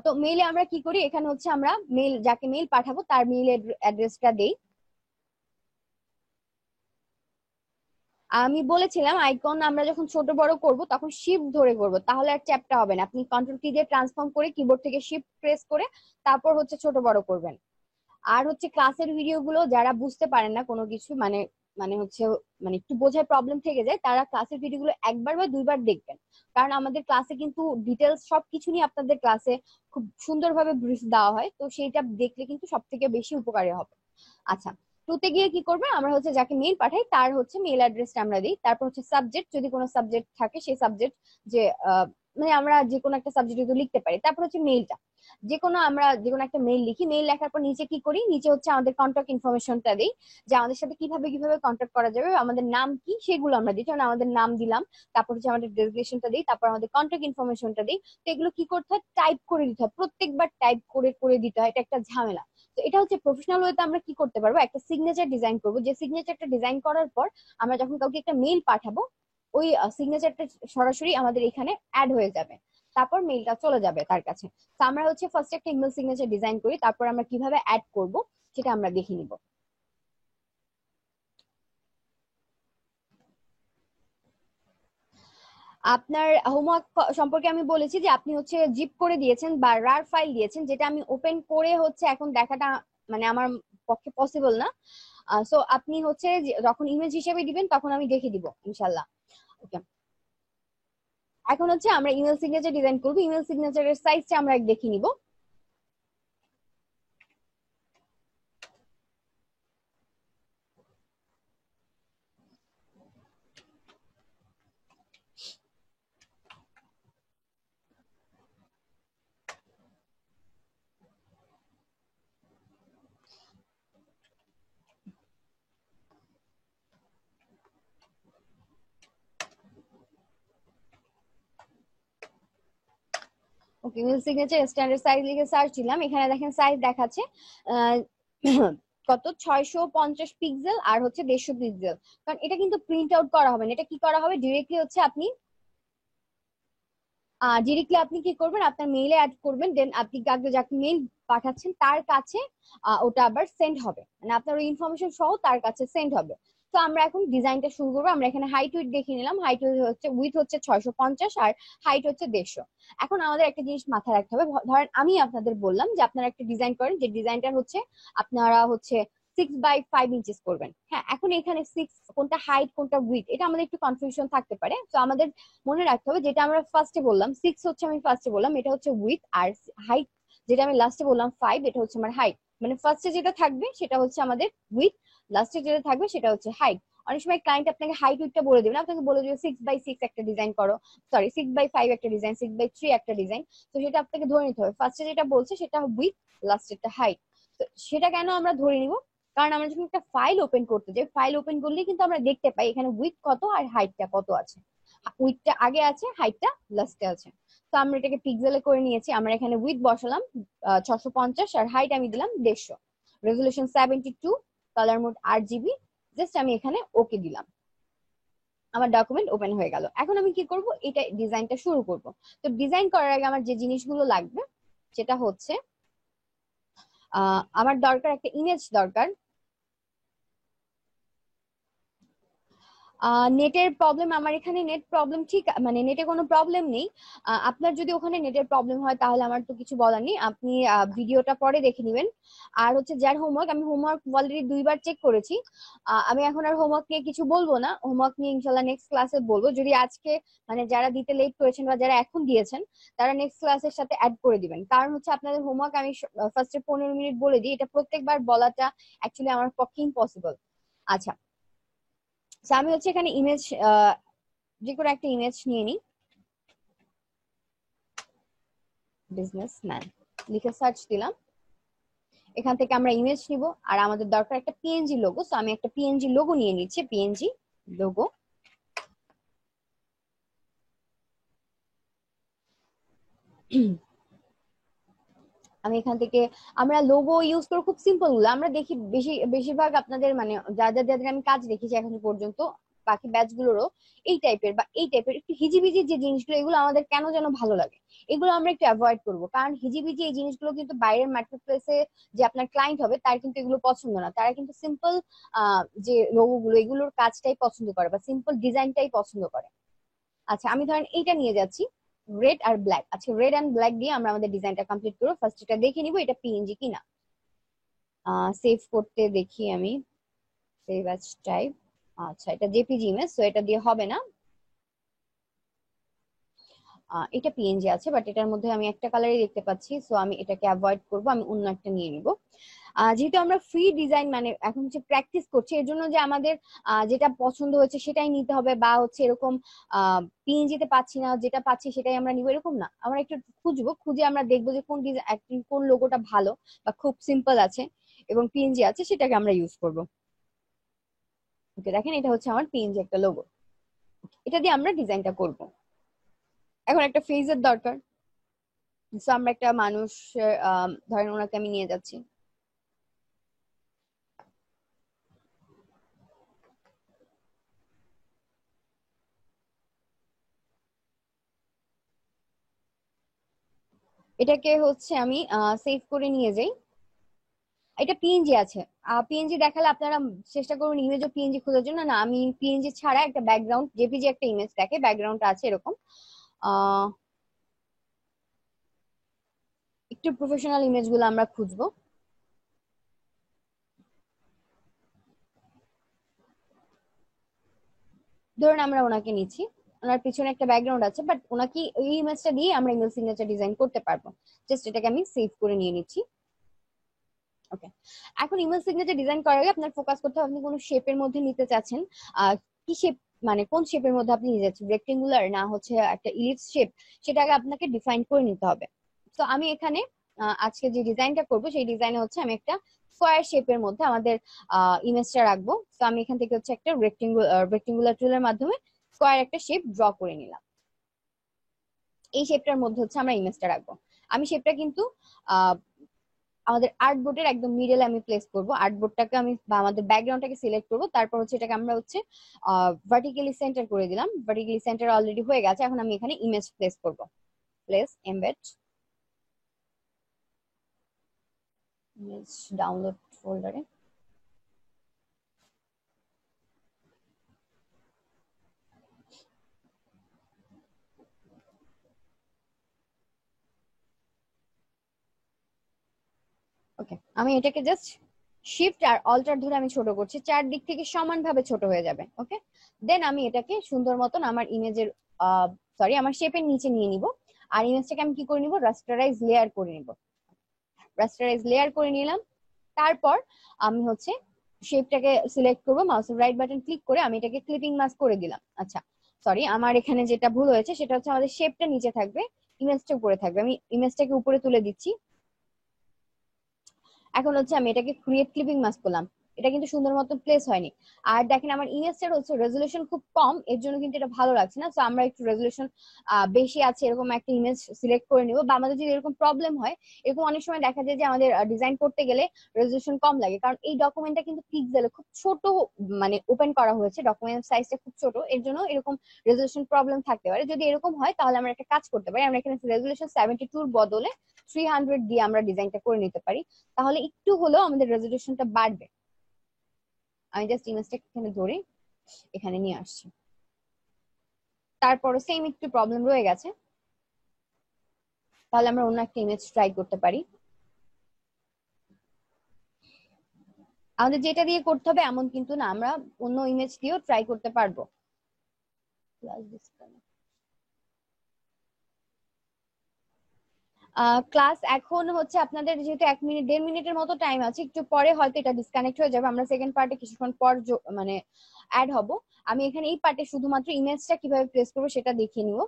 তো মেইলে আমরা কি করি, এখানে হচ্ছে আমরা মেইল, যাকে মেইল পাঠাবো তার মেইল অ্যাড্রেসটা দেই। আমি বলেছিলাম আইকন আমরা যখন ছোট বড় করব তখন শিফট ধরে করব, তাহলে আর চ্যাপটা হবে না। আপনি কন্ট্রোল কি দিয়ে ট্রান্সফর্ম করে কিবোর্ড থেকে শিফট প্রেস করে তারপর হচ্ছে ছোট বড় করবেন। আর হচ্ছে ক্লাসের ভিডিও গুলো যারা বুঝতে পারেন না কোনো কিছু, মানে মানে হচ্ছে মানে একটু বোঝার প্রবলেম থেকে যায়, তারা ক্লাসের ভিডিওগুলো একবার বা দুইবার দেখবেন। কারণ আমাদের ক্লাসে কিন্তু ডিটেলস সবকিছু নিয়ে আপনাদের ক্লাসে খুব সুন্দরভাবে ব্রিফ দেওয়া হয়, তো সেইটা দেখলে কিন্তু সব থেকে বেশি উপকারী হবে। আচ্ছা, টুতে গিয়ে কি করবে, আমরা হচ্ছে যাকে মেইল পাঠাই তার হচ্ছে মেইল অ্যাড্রেসটা আমরা দিই। তারপর হচ্ছে সাবজেক্ট, যদি কোনো সাবজেক্ট থাকে সেই সাবজেক্ট, যে মানে আমরা যে কোনো একটা সাবজেক্ট লিখতে পারি। তারপর হচ্ছে মেইলটা, আমরা যে কোনো একটা মেইল লিখি। মেইল লেখার পর নিচে কি করি, নিচে হচ্ছে আমাদের কন্ট্যাক্ট ইনফরমেশনটা দিই, যে আমাদের সাথে কিভাবে কিভাবে কন্ট্যাক্ট করা যাবে, আমাদের নাম কি সেগুলো আমরা দিই। যেমন আমাদের নাম দিলাম, তারপর হচ্ছে আমাদের ডেজিগনেশনটা দিই, তারপর আমাদের কন্ট্যাক্ট ইনফরমেশনটা দিই। তো এগুলো কি করতে হয়, টাইপ করে দিতে হয়, প্রত্যেকবার টাইপ করে করে দিতে হয়, এটা একটা ঝামেলা। তো এটা হচ্ছে প্রফেশনাল ওয়েতে আমরা কি করতে পারবো, একটা সিগনেচার ডিজাইন করবো, যে সিগনেচারটা ডিজাইন করার পর আমরা যখন কাউকে একটা মেইল পাঠাবো, ওই সিগনেচারটা সরাসরি আমাদের এখানে অ্যাড হয়ে যাবে, তারপর মেইলটা চলে যাবে তার কাছে। তো আমরা হচ্ছে ফার্স্ট একটা ইমেল সিগনেচার ডিজাইন করি, তারপর আমরা কিভাবে অ্যাড করব সেটা আমরা দেখে নিব। আপনার হোমওয়ার্ক সম্পর্কে আমি বলেছি যে আপনি হচ্ছে জিপ করে দিয়েছেন বা রার ফাইল দিয়েছেন, যেটা আমি ওপেন করে হচ্ছে এখন দেখাটা মানে আমার পক্ষে পসিবল না। সো আপনি হচ্ছে যখন ইমেজ হিসেবে দিবেন তখন আমি দেখে দিব ইনশাল্লাহ। ওকে, এখন হচ্ছে আমরা ইমেল সিগনেচার ডিজাইন করবো। ইমেল সিগনেচারের সাইজটা আমরা দেখে নিব। ওকে, ইমেল সিগনেচার স্ট্যান্ডার্ড সাইজ লিখে সার্চ দিলাম, এখানে দেখেন সাইজ দেখাচ্ছে আহ, কত 650 পিক্সেল আর হচ্ছে 150 পিক্সেল। কারণ এটা কিন্তু প্রিন্ট আউট করা হবে না, এটা কি করা হবে ডিরেক্টলি হচ্ছে আপনি কি করবেন, আপনার মেইলে অ্যাড করবেন, দেন আপনি যাকে মেইল পাঠাচ্ছেন তার কাছে ওটা আবার সেন্ড হবে, মানে আপনার ওই ইনফরমেশন সহ তার কাছে সেন্ড হবে। তো আমরা এখন ডিজাইনটা শুরু করবো। আমরা এখানে হাইট উইথ দেখে নিলাম, হাইট হচ্ছে উইথ হচ্ছে 650 আর হাইট হচ্ছে 150। এখন আমাদের একটা জিনিস মাথায় রাখতে হবে, ধরেন আমি আপনাদের বললাম যে আপনারা একটা ডিজাইন করেন, যে ডিজাইনটা হচ্ছে আপনারা হচ্ছে 6x5 ইঞ্চেস করবেন। হ্যাঁ, এখন এখানে 6 কোনটা হাইট কোনটা উইথ, এটা আমাদের একটু কনফিউশন থাকতে পারে। তো আমাদের মনে রাখতে হবে, যেটা আমরা ফার্স্টে বললাম 6 হচ্ছে, আমি ফার্স্টে বললাম এটা হচ্ছে উইথ, আর হাইট যেটা আমি লাস্টে বললাম 5, এটা হচ্ছে আমার হাইট। মানে ফার্স্টে যেটা থাকবে সেটা হচ্ছে আমাদের উইথ, লাস্টে যেটা থাকবে সেটা হচ্ছে হাইট। অনেক সময় ক্লায়েন্ট আপনাকে হাইট উইথটা বলে দেবে না, আপনাকে বলে দেবে 6x6 একটা ডিজাইন করো, সরি 6x5 একটা ডিজাইন, 6x3 একটা ডিজাইন। তো সেটা আপনাকে ধরে নিতে হবে, ফার্স্টে যেটা বলছে সেটা উইথ, লাস্টেরটা হাইট। তো সেটা কেন আমরা ধরে নিব, কারণ আমরা যখন একটা ফাইল ওপেন করতে যাই, ফাইল ওপেন করলে কিন্তু আমরা দেখতে পাই এখানে উইথ কত আর হাইটটা কত আছে। উইথটা আগে আছে, হাইটটা লাস্টে আছে। তো আমরা এটাকে পিক্সেলে করে নিয়েছি। আমরা এখানে উইথ বসালাম 650 আর হাইট আমি দিলাম 150, resolution 72, colour mode RGB। Just আমি এখানে ওকে দিলাম, আমার ডকুমেন্ট ওপেন হয়ে গেল। এখন আমি কি করব, এটা ডিজাইনটা শুরু করব। তো ডিজাইন করার আগে আমার যে জিনিসগুলো লাগবে সেটা হচ্ছে আমার দরকার একটা ইমেজ দরকার। নেটের প্রবলেম, আমার এখানে নেট প্রবলেম ঠিক মানে নেটে কোনো প্রবলেম নেই। আপনার যদি ওখানে নেটের প্রবলেম হয় তাহলে আমার তো কিছু বলার নেই, আপনি ভিডিওটা পরে দেখে নেবেন। আর হচ্ছে যার হোমওয়ার্ক, আমি হোমওয়ার্ক অলরেডি দুইবার চেক করেছি। আমি এখন আর হোমওয়ার্ক নিয়ে কিছু বলবো না, হোমওয়ার্ক নিয়ে ইনশাল্লাহ নেক্সট ক্লাসে বলবো। যদি আজকে মানে যারা দিতে লেট করেছেন বা যারা এখন দিয়েছেন তারা নেক্সট ক্লাসের সাথে অ্যাড করে দিবেন। কারণ হচ্ছে আপনাদের হোমওয়ার্ক আমি ফার্স্টে 15 মিনিট বলে দিই, এটা প্রত্যেকবার বলাটা অ্যাকচুয়ালি আমার পক্ষে ইম্পসিবল। আচ্ছা, আমি হচ্ছে এখানে ইমেজ যে কোনো একটা ইমেজ নিয়ে নিই। বিজনেসম্যান লিখে সার্চ দিলাম। এখান থেকে আমরা ইমেজ নিব, আর আমাদের দরকার একটা পিএনজি লোগো। সো আমি একটা পিএনজি লোগো নিয়ে নিচ্ছি, পিএনজি লোগো। আমি এখান থেকে, আমরা লোগো ইউজ করে খুব সিম্পল গুলো আমরা দেখি, বেশিরভাগ আপনাদের মানে যাদের আমি কাজ দেখেছি এখন পর্যন্ত বাকি ব্যাচ গুলোরও এই টাইপের বা এই টাইপের একটু হিজিবিজি যে জিনিসগুলো, এগুলো আমাদের কেন যেন ভালো লাগে, এগুলো আমরা একটু অ্যাভয়েড করবো। কারণ হিজিবিজি এই জিনিসগুলো কিন্তু বাইরের মার্কেট প্লেসে যে আপনার ক্লায়েন্ট হবে তার কিন্তু এগুলো পছন্দ না। তারা কিন্তু সিম্পল যে লোগো গুলো এগুলোর কাজটাই পছন্দ করে বা সিম্পল ডিজাইনটাই পছন্দ করে। আচ্ছা, আমি ধরেন এইটা নিয়ে যাচ্ছি, রেড আর ব্ল্যাক। আচ্ছা, রেড এন্ড ব্ল্যাক দিয়ে আমরা আমাদের ডিজাইনটা কমপ্লিট করবো। ফার্স্ট এটা দেখে নিব এটা পিএনজি কিনা। সেভ করতে দেখি আমি, সেভ অ্যাজ টাইপ। আচ্ছা, এটা জেপিজি ইমেজ, সো এটা দিয়ে হবে না। এটা পিএনজি আছে, বাট এটার মধ্যে আমি একটা কালারই দেখতে পাচ্ছি, সো আমি এটাকে অ্যাভয়েড করব, আমি অন্য একটা নিয়ে নিব। যেহেতু আমরা ফ্রি ডিজাইন মানে এখন হচ্ছে প্র্যাকটিস করছি, এর জন্য যে আমাদের যেটা পছন্দ হচ্ছে সেটাই নিতে হবে বা হচ্ছে এরকম পিএনজিতে পাচ্ছি না, যেটা পাচ্ছি সেটাই আমরা নিব এরকম না। আমরা একটু খুঁজবো, খুঁজে আমরা দেখবো যে কোন ডিজাইন কোন লোগোটা ভালো বা খুব সিম্পল আছে এবং পিএনজি আছে, সেটাকে আমরা ইউজ করব। ওকে, দেখেন এটা হচ্ছে আমার পিএনজি একটা লোগো, এটা দিয়ে আমরা ডিজাইনটা করব। এখন একটা ফেজের দরকার, সো আমরা একটা মানুষ, ধরেন ওনাকে আমি নিয়ে যাচ্ছি। এটাকে হচ্ছে আমি সেভ করে নিয়ে যাই। এটা পিএনজি আছে, পিএনজি দেখালে আপনারা চেষ্টা করুন ইমেজ ও পিএনজি খোঁজার জন্য। না, আমি পিএনজি ছাড়া একটা ব্যাকগ্রাউন্ড জেপিজি একটা ইমেজ দেখে ব্যাকগ্রাউন্ড আছে এরকম আহ একটু প্রফেশনাল ইমেজ গুলো আমরা খুঁজবো। ধরুন আমরা ওনাকে নিচ্ছি, ওনার পিছনে একটা ব্যাকগ্রাউন্ড আছে, বাট ওনাকে এই ইমেজটা দিয়ে আমরা ইমেল সিগনেচার ডিজাইন করতে পারবো। জাস্ট এটাকে আমি সেভ করে নিয়ে নিচ্ছি। ওকে, এখন ইমেল সিগনেচার ডিজাইন করার আগে আপনার ফোকাস করতে হবে আপনি কোন শেপের মধ্যে নিতে চাচ্ছেন। কি শেপ, মানে কোন শেপের মধ্যে আপনি নিয়ে যাচ্ছেন, রেক্টেঙ্গুলার না হচ্ছে একটা ইলিপস শেপ, সেটা আগে আপনাকে ডিফাইন করে নিতে হবে। তো আমি এখানে আজকে যে ডিজাইনটা করব সেই ডিজাইনে হচ্ছে আমি একটা স্কোয়ার শেপের মধ্যে আমাদের ইমেজটা রাখবো। তো আমি এখান থেকে হচ্ছে একটা রেক্টেঙ্গুলার টুলের মাধ্যমে স্কোয়ার একটা শেপ ড্র করে নিলাম। এই শেপটার মধ্যে হচ্ছে আমরা ইমেজটা রাখবো। আমি শেপটা কিন্তু আহ আমাদের আর্টবোর্ডের একদম মিডলে আমি প্লেস করব। আর্টবোর্ডটাকে আমি বা আমাদের ব্যাকগ্রাউন্ডটাকে সিলেক্ট করব, তারপর হচ্ছে এটাকে আমরা হচ্ছে ভার্টিক্যালি সেন্টার করে দিলাম। ভার্টিক্যালি সেন্টার অলরেডি হয়ে গেছে, এখন আমি এখানে ইমেজ প্লেস করব। প্লেস এমবেড ইমেজ ডাউনলোড ফোল্ডারে। ওকে, আমি এটাকে জাস্ট শিফট আর অল্টার ধরে আমি ছোট করছি, চারদিক থেকে সমানভাবে ছোট হয়ে যাবে। ওকে, দেন আমি এটাকে সুন্দর মতন আমার ইমেজের সরি আমার শেপের নিচে নিয়ে নিব। আর ইমেজটাকে আমি কি করে নিব, রাস্টারাইজ লেয়ার করে নিব। রাস্টারাইজ লেয়ার করে নিলাম। তারপর আমি হচ্ছে শেপটাকে সিলেক্ট করবো, মাউসের রাইট বাটন ক্লিক করে আমি এটাকে ক্লিপিং মাস্ক করে দিলাম। আচ্ছা, সরি আমার এখানে যেটা ভুল হয়েছে সেটা হচ্ছে আমাদের শেপটা নিচে থাকবে, ইমেজটা উপরে থাকবে। আমি ইমেজটাকে উপরে তুলে দিচ্ছি। এখন হচ্ছে আমি এটাকে ক্রিয়েট ক্লিপিং মাস্ক করলাম, এটা কিন্তু সুন্দর মতো প্লেস হয়নি। আর দেখেন আমার ইমেজটার হচ্ছে রেজলিউশন খুব কম, এর জন্য কিন্তু এটা ভালো লাগছে না। তো আমরা একটু রেজলিউশন বেশি আছে এরকম একটা ইমেজ সিলেক্ট করে নিব। বা আমাদের যদি এরকম প্রবলেম হয়, এরকম অনেক সময় দেখা যায় যে আমাদের ডিজাইন করতে গেলে রেজলিউশন কম লাগে, কারণ এই ডকুমেন্টটা কিন্তু পিক্সেলে খুব ছোট মানে ওপেন করা হয়েছে, ডকুমেন্ট সাইজটা খুব ছোট, এর জন্য এরকম রেজলিউশন প্রবলেম থাকতে পারে। যদি এরকম হয় তাহলে আমরা একটা কাজ করতে পারি, আমরা এখানে রেজলিউশন 72 বদলে 300 দিয়ে আমরা ডিজাইনটা করে নিতে পারি, তাহলে একটু হলেও আমাদের রেজলিউশনটা বাড়বে। আমি জাস্ট ইমেজটা এখানে ধরে এখানে নিয়ে আসছি। তারপরে সেম একটু প্রবলেম রয়ে গেছে, তাহলে আমরা অন্য একটা ইমেজ ট্রাই করতে পারি। আমাদের যেটা দিয়ে করতে হবে এমন কিন্তু না, আমরা অন্য ইমেজ দিয়েও ট্রাই করতে পারবো। ক্লাস এখন হচ্ছে আপনাদের যেহেতু 1 মিনিট 1.5 মিনিটের মতো টাইম আছে, একটু পরে হয়তো এটা ডিসকানেক্ট হয়ে যাবে, আমরা সেকেন্ড পার্টে কিছুক্ষণ পর মানে অ্যাড হব। আমি এখানে এই পার্টে শুধুমাত্র ইমেজটা কিভাবে প্লেস করবো সেটা দেখিয়ে নিব।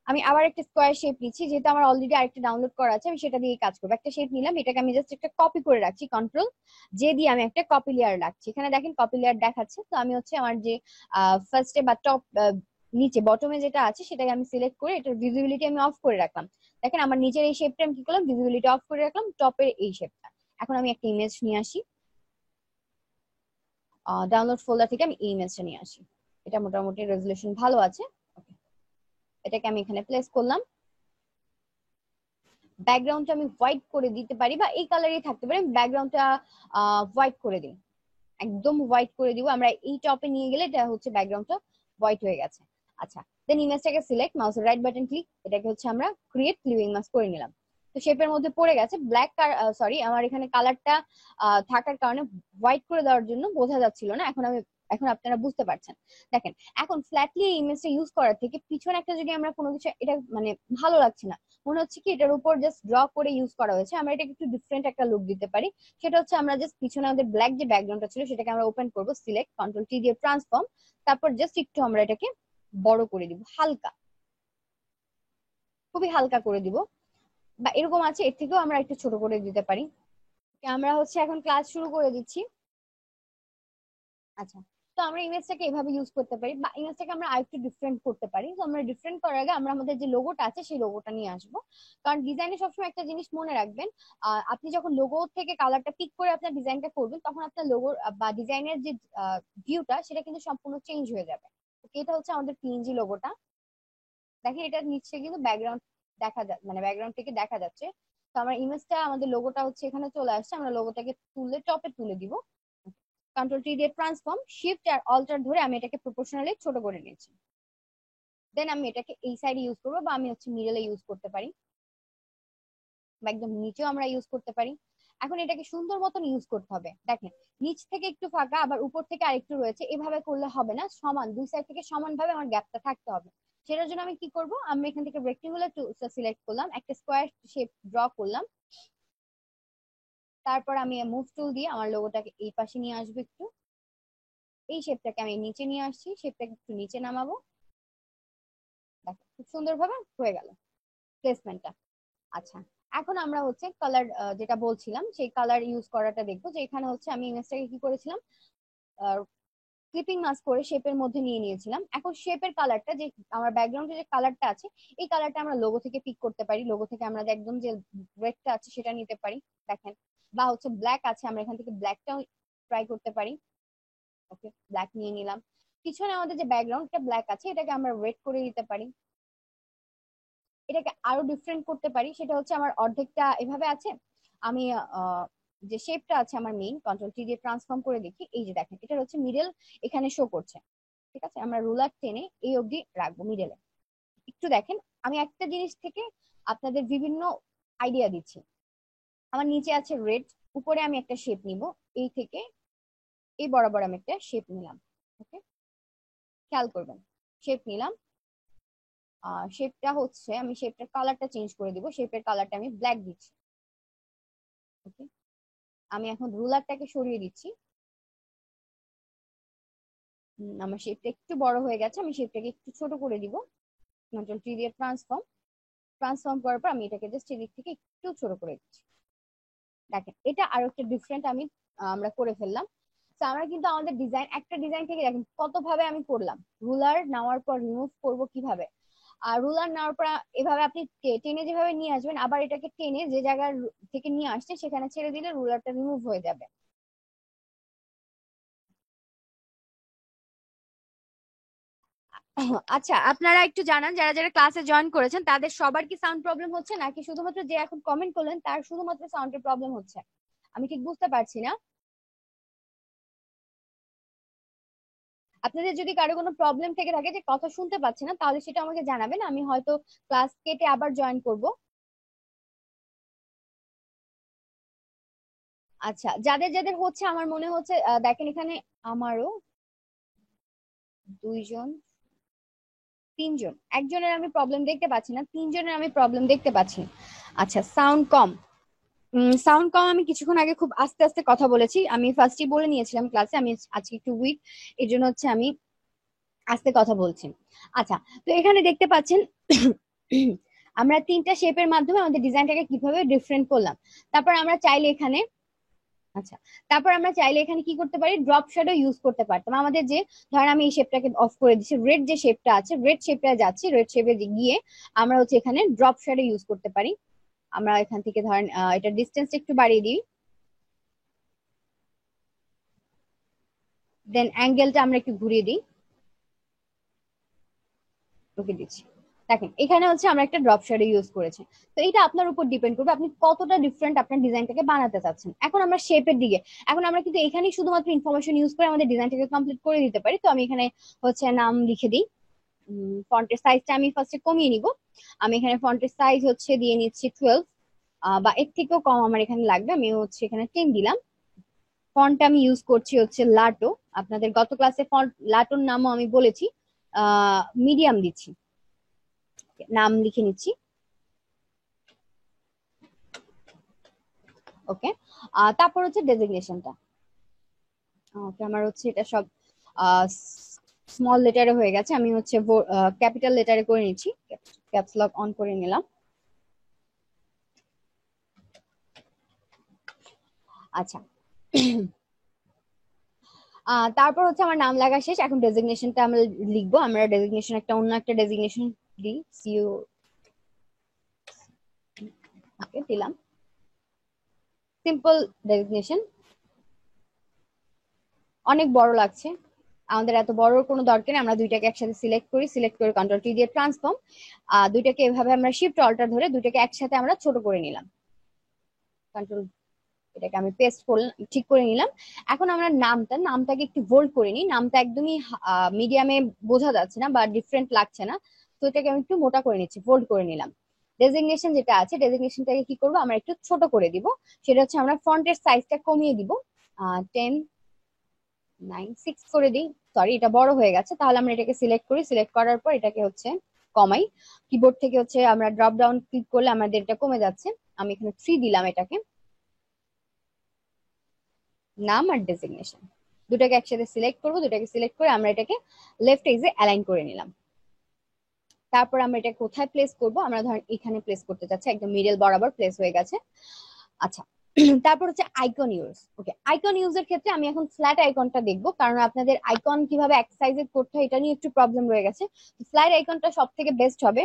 আমি আবার একটা স্কোয়ার শেপ নিচ্ছি, যেহেতু আমার অলরেডি আরেকটা ডাউনলোড করা আছে, আমি সেটা দিয়ে কাজ করবো। একটা শেপ নিলাম, এটাকে আমি জাস্ট একটা কপি করে রাখছি, কন্ট্রোল জে দিয়ে আমি একটা কপি লেয়ার রাখছি। এখানে দেখেন কপি লেয়ার দেখাচ্ছে। তো আমি হচ্ছে আমার যে ফার্স্টে বা টপ নিচে বটমে যেটা আছে সেটাকে আমি সিলেক্ট করে এটার ভিজিবিলিটি আমি অফ করে রাখলাম। দেখেন আমার নিচের এই শেপটা আমি কি করলাম, ভিজিবিলিটি অফ করে রাখলাম, টপের এই শেপটা। এখন আমি একটা ইমেজ নিয়ে আসি, ডাউনলোড ফোল্ডার থেকে আমি এই ইমেজটা নিয়ে আসি। এটা মোটামুটি রেজলিউশন ভালো আছে। এটাকে আমি এখানে প্লেস করলাম। ব্যাকগ্রাউন্ডটা আমি হোয়াইট করে দিতে পারি বা এই কালারই থাকতে পারে, ব্যাকগ্রাউন্ডটা হোয়াইট করে দিই, একদম হোয়াইট করে দিব। আমরা এই টপে নিয়ে গেলে এটা হচ্ছে ব্যাকগ্রাউন্ডটা হোয়াইট হয়ে গেছে। আচ্ছা, দেন ইমেজটাকে সিলেক্ট, মাউসের রাইট বাটন ক্লিক, এটাকে হচ্ছে আমরা ক্রিয়েট লিভিং মাস্ক করে নিলাম। তো শেপের মধ্যে পড়ে গেছে। ব্ল্যাক সরি, আমার এখানে কালারটা থাকার কারণে হোয়াইট করে দেওয়ার জন্য বোঝা যাচ্ছিল না। এখন আপনারা বুঝতে পারছেন। দেখেন এখন ফ্ল্যাটলি এই ইমেজটা ইউজ করার থেকে পিছনে একটা যদি আমরা কোনো কিছু, এটা মানে ভালো লাগছে না, মনে হচ্ছে কি এটার উপর জাস্ট ড্র করে ইউজ করা হয়েছে, আমরা এটাকে একটু ডিফারেন্ট একটা লুক দিতে পারি। সেটা হচ্ছে আমরা জাস্ট পিছনে আমাদের ব্ল্যাক যে ব্যাকগ্রাউন্ডটা ছিল সেটাকে আমরা ওপেন করব, সিলেক্ট, কন্ট্রোল টি দিয়ে ট্রান্সফর্ম, তারপর জাস্ট একটু আমরা এটাকে বড় করে দিব, হালকা, খুবই হালকা করে দিব। বা এরকম আছে, এর থেকেও আমরা একটু ছোট করে দিতে পারি। আমরা হচ্ছে এখন ক্লাস শুরু করে দিচ্ছি। আচ্ছা, তো আমরা ইমেজটাকে এভাবে ইউজ করতে পারি, বা ইমেজটাকে আমরা আরেকটু ডিফারেন্ট করতে পারি। তো আমরা ডিফারেন্ট করার আগে আমরা আমাদের যে লোগোটা আছে সেই লোগোটা নিয়ে আসবো। কারণ ডিজাইনে সবসময় একটা জিনিস মনে রাখবেন, আপনি যখন লোগো থেকে কালারটা পিক করে আপনার ডিজাইনটা করবেন, তখন আপনার লোগো বা ডিজাইনের যে ভিউটা সেটা কিন্তু সম্পূর্ণ চেঞ্জ হয়ে যাবে। এটা হচ্ছে আমাদের পিএনজি লোগোটা। দেখেন এটার নিচে কিন্তু ব্যাকগ্রাউন্ড দেখা যায়, মানে ব্যাকগ্রাউন্ড থেকে দেখা যাচ্ছে। তো আমার ইমেজটা, আমাদের লোগোটা হচ্ছে এখানে চলে আসছে। আমরা লোগোটাকে তুলে টপে তুলে দিব, কন্ট্রোল টি দিয়ে ট্রান্সফর্ম, শিফট আর অল্টার ধরে আমি এটাকে প্রপোর্শনালি ছোট করে নিয়েছি। দেন আমি এটাকে এই সাইডে ইউজ করবো, বা আমি হচ্ছে মিডলে ইউজ করতে পারি, বা একদম নিচেও আমরা ইউজ করতে পারি। এখন এটাকে সুন্দর মতন ইউজ করতে হবে। দেখেন নিচ থেকে একটু ফাঁকা, আবার উপর থেকে আরেকটু রয়েছে, এভাবে করলে হবে না, সমান দুই সাইড থেকে সমান ভাবে আমার গ্যাপটা থাকতে হবে। সেটার জন্য আমি কি করব, আমি এখান থেকে রেক্টেঙ্গুলার টুলসটা সিলেক্ট করলাম, একটা স্কোয়ার শেপ ড্র করলাম, তারপর আমি মুভ টুল দিয়ে আমার লোগোটাকে এই পাশে নিয়ে আসবো একটু, এই শেপটাকে আমি নিচে নিয়ে আসছি, শেপটাকে একটু নিচে নামাবো। দেখো খুব সুন্দরভাবে হয়ে গেল প্লেসমেন্টটা। আচ্ছা, এখন আমরা হচ্ছে কালার, যেটা বলছিলাম সেই কালার ইউজ করাটা দেখবো। যে এখানে হচ্ছে আমি ইমেজটাকে কি করেছিলাম, ক্লিপিং মাস্ক করে শেপের মধ্যে নিয়ে নিয়েছিলাম। এখন শেপের কালারটা, যে আমার ব্যাকগ্রাউন্ডে যে কালারটা আছে, এই কালারটা আমরা লোগো থেকে পিক করতে পারি। লোগো থেকে আমরা একদম যে রেডটা আছে সেটা নিতে পারি, দেখেন, বা হচ্ছে ব্ল্যাক আছে, আমরা এখান থেকে ব্ল্যাকটাও ট্রাই করতে পারি। ওকে, ব্ল্যাক নিয়ে নিলাম। পিছনে আমাদের যে ব্যাকগ্রাউন্ডটা ব্ল্যাক আছে এটাকে আমরা রেড করে দিতে পারি। এটাকে আরো ডিফারেন্ট করতে পারি, সেটা হচ্ছে আমার অর্ধেকটা এভাবে আছে, আমি যে শেপটা আছে আমার মেইন, কন্ট্রোল টি দিয়ে ট্রান্সফর্ম করে দেখি, এই যে দেখেন এটা হচ্ছে মিডল এখানে শো করছে। ঠিক আছে, আমরা রুলার টেনে এই অবধি রাখবো মিডলে। একটু দেখেন, আমি একটা জিনিস থেকে আপনাদের বিভিন্ন আইডিয়া দিচ্ছি। আমার নিচে আছে রেড, উপরে আমি একটা শেপ নিব, এই থেকে এই বরাবর আমি একটা শেপ নিলাম। ওকে, খেয়াল করবেন, শেপ নিলাম। শেপটা হচ্ছে, আমি শেপটার কালারটা চেঞ্জ করে দিব, শেপের কালারটা আমি ব্ল্যাক দিচ্ছি। ওকে, আমি এখন রুলারটাকে সরিয়ে দিচ্ছি। আমার শেপটা একটু বড় হয়ে গেছে, আমি শেপটাকে একটু ছোট করে দিব, কন্ট্রোল টি দিয়ে ট্রান্সফর্ম, ট্রান্সফর্ম করার পর আমি এটাকে জাস্ট এদিক থেকে একটু ছোট করে দিচ্ছি। দেখেন এটা আরো একটা ডিফারেন্ট আমরা করে ফেললাম। তো আমরা কিন্তু আমাদের ডিজাইন, একটা ডিজাইন থেকে দেখেন কত ভাবে আমি করলাম। রুলার নেওয়ার পর রিমুভ করব কিভাবে, আর রুলার নেওয়ার পর এভাবে আপনি টেনে যেভাবে নিয়ে আসবেন, আবার এটাকে টেনে যে জায়গার থেকে নিয়ে আসছে সেখানে ছেড়ে দিলে রুলারটা রিমুভ হয়ে যাবে। আচ্ছা, আপনারা একটু জানান যারা যারা ক্লাসে জয়েন করেছেন তাদের সবার কি সাউন্ড প্রবলেম হচ্ছে, নাকি শুধুমাত্র যে এখন কমেন্ট করলেন তার শুধুমাত্র সাউন্ডের প্রবলেম হচ্ছে? আমি ঠিক বুঝতে পারছি না। আপনাদের যদি কারো কোনো প্রবলেম থেকে থাকে যে কথা শুনতে পাচ্ছে না, তাহলে সেটা আমাকে জানাবেন, আমি হয়তো ক্লাস কেটে আবার জয়েন করব। আচ্ছা, যাদের যাদের হচ্ছে আমার মনে হচ্ছে, দেখেন এখানে আমারও দুইজন, তিনজন, একজনের আমি প্রবলেম দেখতে পাচ্ছি না, তিনজনের আমি প্রবলেম দেখতে পাচ্ছি। আচ্ছা, সাউন্ড কম। সাউন্ড কম, আমি কিছুক্ষণ আগে খুব আস্তে আস্তে কথা বলেছি, আমি ফার্স্টই বলে নিয়েছিলাম ক্লাসে আমি আজকে একটু উইক, এই জন্য হচ্ছে আমি আস্তে কথা বলছি। আচ্ছা, তো এখানে দেখতে পাচ্ছেন আমরা তিনটা শেপের মাধ্যমে আমাদের ডিজাইনটাকে কিভাবে ডিফারেন্ট করলাম। তারপর আমরা চাইলে এখানে আচ্ছা তারপর আমরা চাইলে এখানে কি করতে পারি, ড্রপ শ্যাডো ইউজ করতে পারতাম। আমাদের যে ধরেন আমি এই শেপটাকে অফ করে দিচ্ছি, রেড যে শেপটা আছে, রেড শেপটা যাচ্ছি, রেড শেপে গিয়ে আমরা হচ্ছে এখানে ড্রপ শ্যাডো ইউজ করতে পারি। আমরা এখান থেকে ধরেন এটা ডিস্টেন্স একটু বাড়িয়ে দিই, দেন অ্যাঙ্গেলটা আমরা একটু ঘুরিয়ে দিই, ওকে দিচ্ছি। দেখেন এখানে হচ্ছে আমরা একটা ড্রপ শ্যাডো ইউজ করেছি। তো এটা আপনার উপর ডিপেন্ড করবে আপনি কতটা ডিফারেন্ট আপনার ডিজাইনটাকে বানাতে চাচ্ছেন। এখন আমরা শেপের দিকে, এখন আমরা কিন্তু এখানেই শুধুমাত্র ইনফরমেশন ইউজ করে আমাদের ডিজাইনটাকে কমপ্লিট করে দিতে পারি। তো আমি এখানে হচ্ছে নাম লিখে দিই। ফন্টের সাইজটা আমি ফার্স্টে কমিয়ে নিব। আমি এখানে ফন্টের সাইজ হচ্ছে দিয়ে নিচ্ছি 12, বা এর থেকেও কম আমার এখানে লাগবে, আমি হচ্ছে এখানে 10 দিলাম। ফন্ট আমি ইউজ করছি হচ্ছে লাটো। আপনাদের গত ক্লাসে ফন্ট লাটোর নামও আমি বলেছি। মিডিয়াম দিচ্ছি, নাম লিখে নিচ্ছি। ওকে, তারপর হচ্ছে ডেজিগনেশনটা। ওকে, আমার হচ্ছে এটা সব স্মল লেটারে হয়ে গেছে, আমি হচ্ছে ক্যাপিটাল লেটারে করে নিচ্ছি। ক্যাপস লক অন করে নিলাম। আচ্ছা, তারপর হচ্ছে আমার নাম লেখা শেষ, এখন ডেজিগনেশনটা আমরা লিখবো। আমরা ডেজিগনেশন একটা অন্য একটা ডেজিগনেশন দিই, সিইও। ওকে, দিলাম সিম্পল ডেজিগনেশন। অনেক বড় লাগছে, আমাদের এত বড় কোনো দরকার নেই। আমরা দুইটাকে একসাথে সিলেক্ট করি, সিলেক্ট করে কন্ট্রোল টি দিয়ে ট্রান্সফর্ম, দুইটাকে এভাবে আমরা শিফট অল্টার ধরে দুইটাকে একসাথে আমরা ছোট করে নিলাম। কন্ট্রোল, এটাকে আমি পেস্ট করলাম, ঠিক করে নিলাম। এখন আমরা নামটাকে একটু বোল্ড করে নিই। নামটা একদমই মিডিয়ামে বোঝা যাচ্ছে না বা ডিফারেন্ট লাগছে না, তো এটাকে আমি একটু মোটা করে নিচ্ছি, বোল্ড করে নিলাম। ডেজিগনেশন যেটা আছে, ডেজিগনেশনটাকে কি করবো, আমরা একটু ছোট করে দিব। সেটা হচ্ছে আমরা ফন্টের সাইজটা কমিয়ে দিব, 10, 9, 6 করে দিই। সরি, এটা বড় হয়ে গেছে, তাহলে আমরা এটাকে সিলেক্ট করি, সিলেক্ট করার পর এটাকে হচ্ছে কমাই। কিবোর্ড থেকে হচ্ছে আমরা ড্রপ ডাউন ক্লিক করলে আমাদের এটা কমে যাচ্ছে। আমি এখানে 3 দিলাম এটাকে। নাম আর ডেজিগনেশন দুটাকে একসাথে সিলেক্ট করবো, দুটাকে সিলেক্ট করে আমরা এটাকে লেফট এজে অ্যালাইন করে নিলাম। তারপর আমরা এটা কোথায় প্লেস করব, আমরা ধরেন এখানে প্লেস করতে চাচ্ছি, একদম মিডল বরাবর প্লেস হয়ে গেছে। আচ্ছা, তারপর হচ্ছে আইকন ইউজ। ওকে, আইকন ইউজের ক্ষেত্রে আমি এখন ফ্ল্যাট আইকনটা দেখবো, কারণ আপনাদের আইকন কিভাবে এক সাইজে করতে হয় এটা নিয়ে একটু প্রবলেম রয়ে গেছে। ফ্ল্যাট আইকনটা সব থেকে বেস্ট হবে।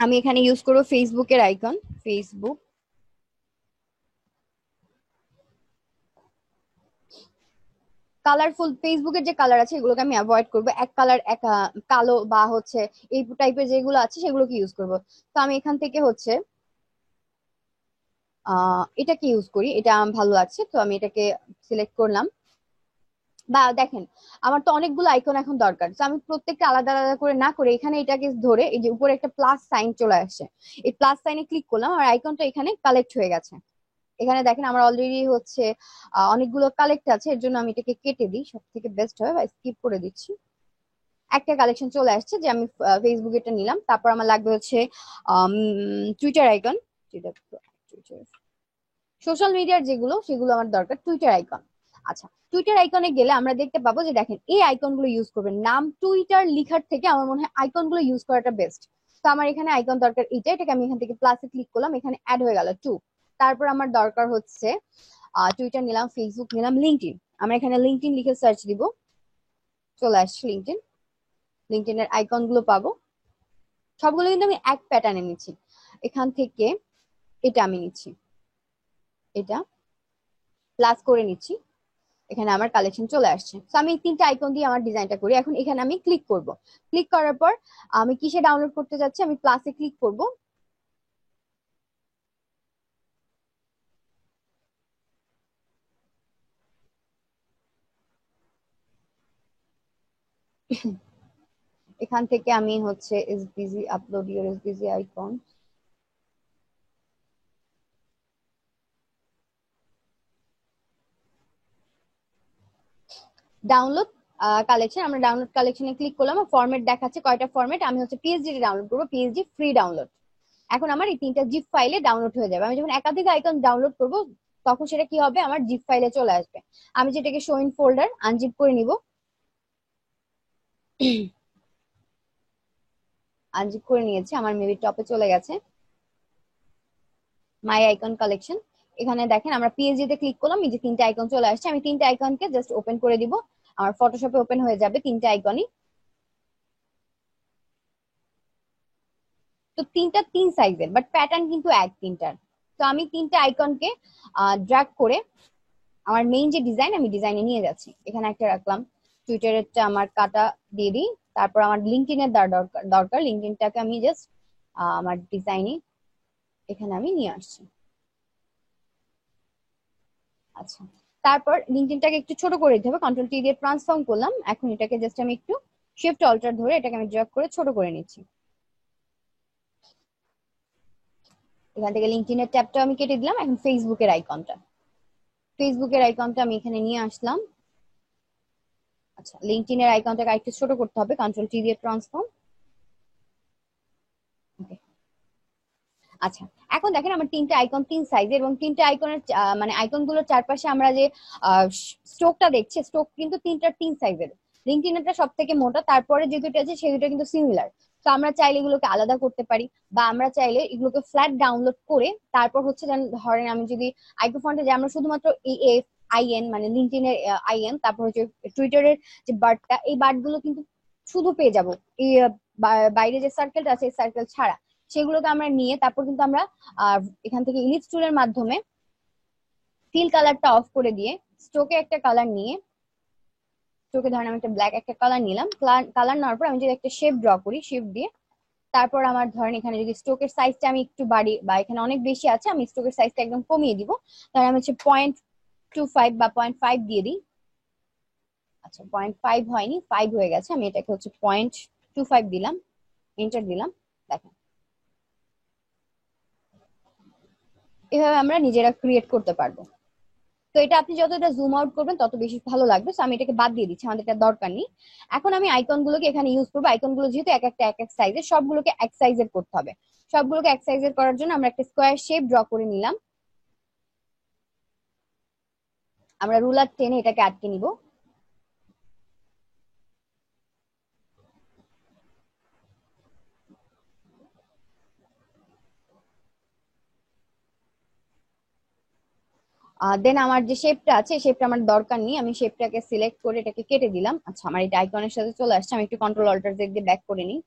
আমি এখানে ইউজ করবো ফেসবুকের আইকন, ফেসবুক। কালারফুল ফেসবুকের যে কালার আছে এগুলোকে আমি অ্যাভয়েড করবো, এক কালার, এক কালো বা হচ্ছে এই টাইপের যেগুলো আছে সেগুলোকে ইউজ করব। তো আমি এখান থেকে হচ্ছে এটাকে ইউজ করি, এটা আমার ভালো লাগছে, তো আমি এটাকে সিলেক্ট করলাম। বা দেখেন, আমার তো অনেকগুলো আইকন এখন দরকার, তো আমি প্রত্যেকটা আলাদা আলাদা করে না করে এখানে এটাকে ধরে এই যে উপরে একটা প্লাস সাইন চলে আসছে, এই প্লাস সাইনে ক্লিক করলাম, আর আইকনটা এখানে কালেক্ট হয়ে গেছে। এখানে দেখেন আমার অলরেডি হচ্ছে অনেকগুলো কালেক্ট আছে, এর জন্য আমি এটাকে কেটে দিই, সব থেকে বেস্ট হয়, বা স্কিপ করে দিচ্ছি। একটা কালেকশন চলে আসছে, যে আমি ফেসবুকেরটা নিলাম। তারপর আমার লাগবে হচ্ছে টুইটার আইকন। সোশ্যাল মিডিয়ার যেগুলো সেগুলো আমার দরকার, টুইটার আইকন। আচ্ছা, টুইটার আইকনে গেলে আমরা দেখতে পাবো যে দেখেন এই আইকন গুলো ইউজ করবেন। নাম টুইটার লিখার থেকে আমার মনে হয় আইকন গুলো ইউজ করাটা বেস্ট। তো আমার এখানে আইকন দরকার এটা, এটাকে আমি এখান থেকে প্লাসে ক্লিক করলাম, এখানে অ্যাড হয়ে গেল 2। তারপর আমার দরকার হচ্ছে টুইটার নিলাম, ফেসবুক নিলাম, লিঙ্কডইন। আমরা এখানে লিঙ্কডইন লিখে সার্চ দিব, চলে আসছে লিঙ্কডইন। লিঙ্কডইনের আইকন গুলো পাবো, সবগুলো কিন্তু আমি এক প্যাটার্নে নিচ্ছি। এখান থেকে এটা আমি নিচ্ছি, এটা প্লাস করে নিচ্ছি, এখানে আমার কালেকশন চলে আসছে। তো আমি এই তিনটা আইকন দিয়ে আমার ডিজাইনটা করি। এখন এখানে আমি ক্লিক করব, ক্লিক করার পর আমি কিসে ডাউনলোড করতে যাচ্ছি, আমি প্লাসে ক্লিক করব। এখান থেকে আমি হচ্ছে SBG, upload your SBG icon. Download collection, আমরা ডাউনলোড কালেকশনে ক্লিক করলাম, ফরম্যাট দেখাচ্ছে কয়টা ফরম্যাট। আমি হচ্ছে পিএসডি ডাউনলোড করবো, পিএসডি ফ্রি ডাউনলোড। এখন আমার এই 3টা জিপ ফাইলে ডাউনলোড হয়ে যাবে। আমি যখন একাধিক আইকন ডাউনলোড করব তখন সেটা কি হবে, আমার জিপ ফাইলে চলে আসবে। আমি যেটাকে শো ইন ফোল্ডার আনজিপ করে নিব, আনজিপ করে নিয়েছি, আমার মেবি টপে চলে গেছে মাই আইকন কালেকশন। এখানে দেখেন আমরা পিএসডি তে ক্লিক করলাম, এই যে 3টা আইকন চলে আসছে। আমি 3টা আইকনকে জাস্ট ওপেন করে দিব, আমার ফটোশপে ওপেন হয়ে যাবে 3টা আইকনই। তো 3টা 3 সাইজের, বাট প্যাটার্ন কিন্তু এক 3টার। তো আমি 3টা আইকনকে ড্র্যাগ করে আমার মেইন যে ডিজাইন, আমি ডিজাইনে নিয়ে যাচ্ছি। এখানে একটা রাখলাম, টুইটারেরটা আমার কাটা দিয়ে দিই। তারপর আমার লিঙ্কডইনের দরকার, লিঙ্কডইনটাকে আমি জাস্ট আমার ডিজাইনে এখানে আমি নিয়ে আসছি। আচ্ছা, তারপর লিঙ্কডইনটাকে একটু ছোট করে দিতে হবে, কন্ট্রোল টি দিয়ে ট্রান্সফর্ম করলাম। এখন এটাকে জাস্ট আমি একটু শিফট অল্টার ধরে এটাকে আমি ড্র্যাগ করে ছোট করে নিচ্ছি। এখান থেকে লিঙ্কডইনের ট্যাবটা আমি কেটে দিলাম। এখন ফেসবুকের আইকনটা আমি এখানে নিয়ে আসলাম। আচ্ছা, লিঙ্কডইনের আইকনটাকে আরেকটু ছোট করতে হবে, কন্ট্রোল টি দিয়ে ট্রান্সফর্ম। আচ্ছা, এখন দেখেন আমার 3টা আইকন 3 সাইজের, এবং 3টা আইকনের মানে আইকন গুলোর চারপাশে আমরা যে স্ট্রোকটা দেখছি, স্ট্রোক কিন্তু 3টার 3 সাইজের। লিঙ্কডইনটা সব থেকে মোটা, তারপরে যে দুটো আছে সেই দুটো কিন্তু সিমিলার। তো আমরা চাইলে এগুলোকে আলাদা করতে পারি, বা আমরা চাইলে এগুলোকে ফ্ল্যাট ডাউনলোড করে তারপর হচ্ছে ধরেন আমি যদি আইকন ফন্টে যে আমরা শুধুমাত্র এএফ আইএন মানে লিঙ্কডইনের আইএন, তারপর হচ্ছে টুইটারের যে বার্ডটা, এই বার্ড গুলো কিন্তু শুধু পেয়ে যাবো এই বাইরে যে সার্কেলটা আছে এই সার্কেল ছাড়া। সেগুলোকে আমরা নিয়ে তারপর কিন্তু আমরা এখান থেকে ইলিপস টুলের মাধ্যমে ফিল কালারটা অফ করে দিয়ে স্ট্রোকে একটা কালার নিয়ে, স্ট্রোকে ধরেন আমি একটা ব্ল্যাক একটা কালার নিলাম, কালার নেওয়ার পর আমি যদি একটা শেপ ড্র করি, শেপ দিয়ে তারপর আমার ধরেন এখানে যদি স্ট্রোকের সাইজটা আমি একটু বাড়ি, বা এখানে অনেক বেশি আছে, আমি স্ট্রোকের সাইজটা একদম কমিয়ে দিব। তাহলে আমি হচ্ছে 0.25 বা 0.5 দিয়ে দিই। আচ্ছা, 0.5 হয়নি, 5 হয়ে গেছে, আমি এটাকে হচ্ছে 0.25 দিলাম, এন্টার দিলাম। দেখেন এভাবে আমরা নিজেরা ক্রিয়েট করতে পারবো। তো এটা আপনি যত এটা জুম আউট করবেন তত বেশি ভালো লাগবে। আমি এটাকে বাদ দিয়ে দিচ্ছি, আমাদের এটা দরকার নেই। এখন আমি আইকন গুলোকে এখানে ইউজ করবো। আইকন গুলো যেহেতু এক একটা এক এক সাইজের, সবগুলোকে এক সাইজের করতে হবে। সবগুলোকে এক সাইজের করার জন্য আমরা একটা স্কোয়ার শেপ ড্র করে নিলাম। আমরা রুলার টেনে এটাকে আটকে নিব। দেন আমার যে শেপটা আছে, শেপটা আমার দরকার নেই, আমি শেপটাকে সিলেক্ট করে এটাকে কেটে দিলাম। আচ্ছা, আমার এটা আইকনের সাথে চলে আসছে। আমি একটু কন্ট্রোল অল্টার জেড দিয়ে ব্যাক করে নিই।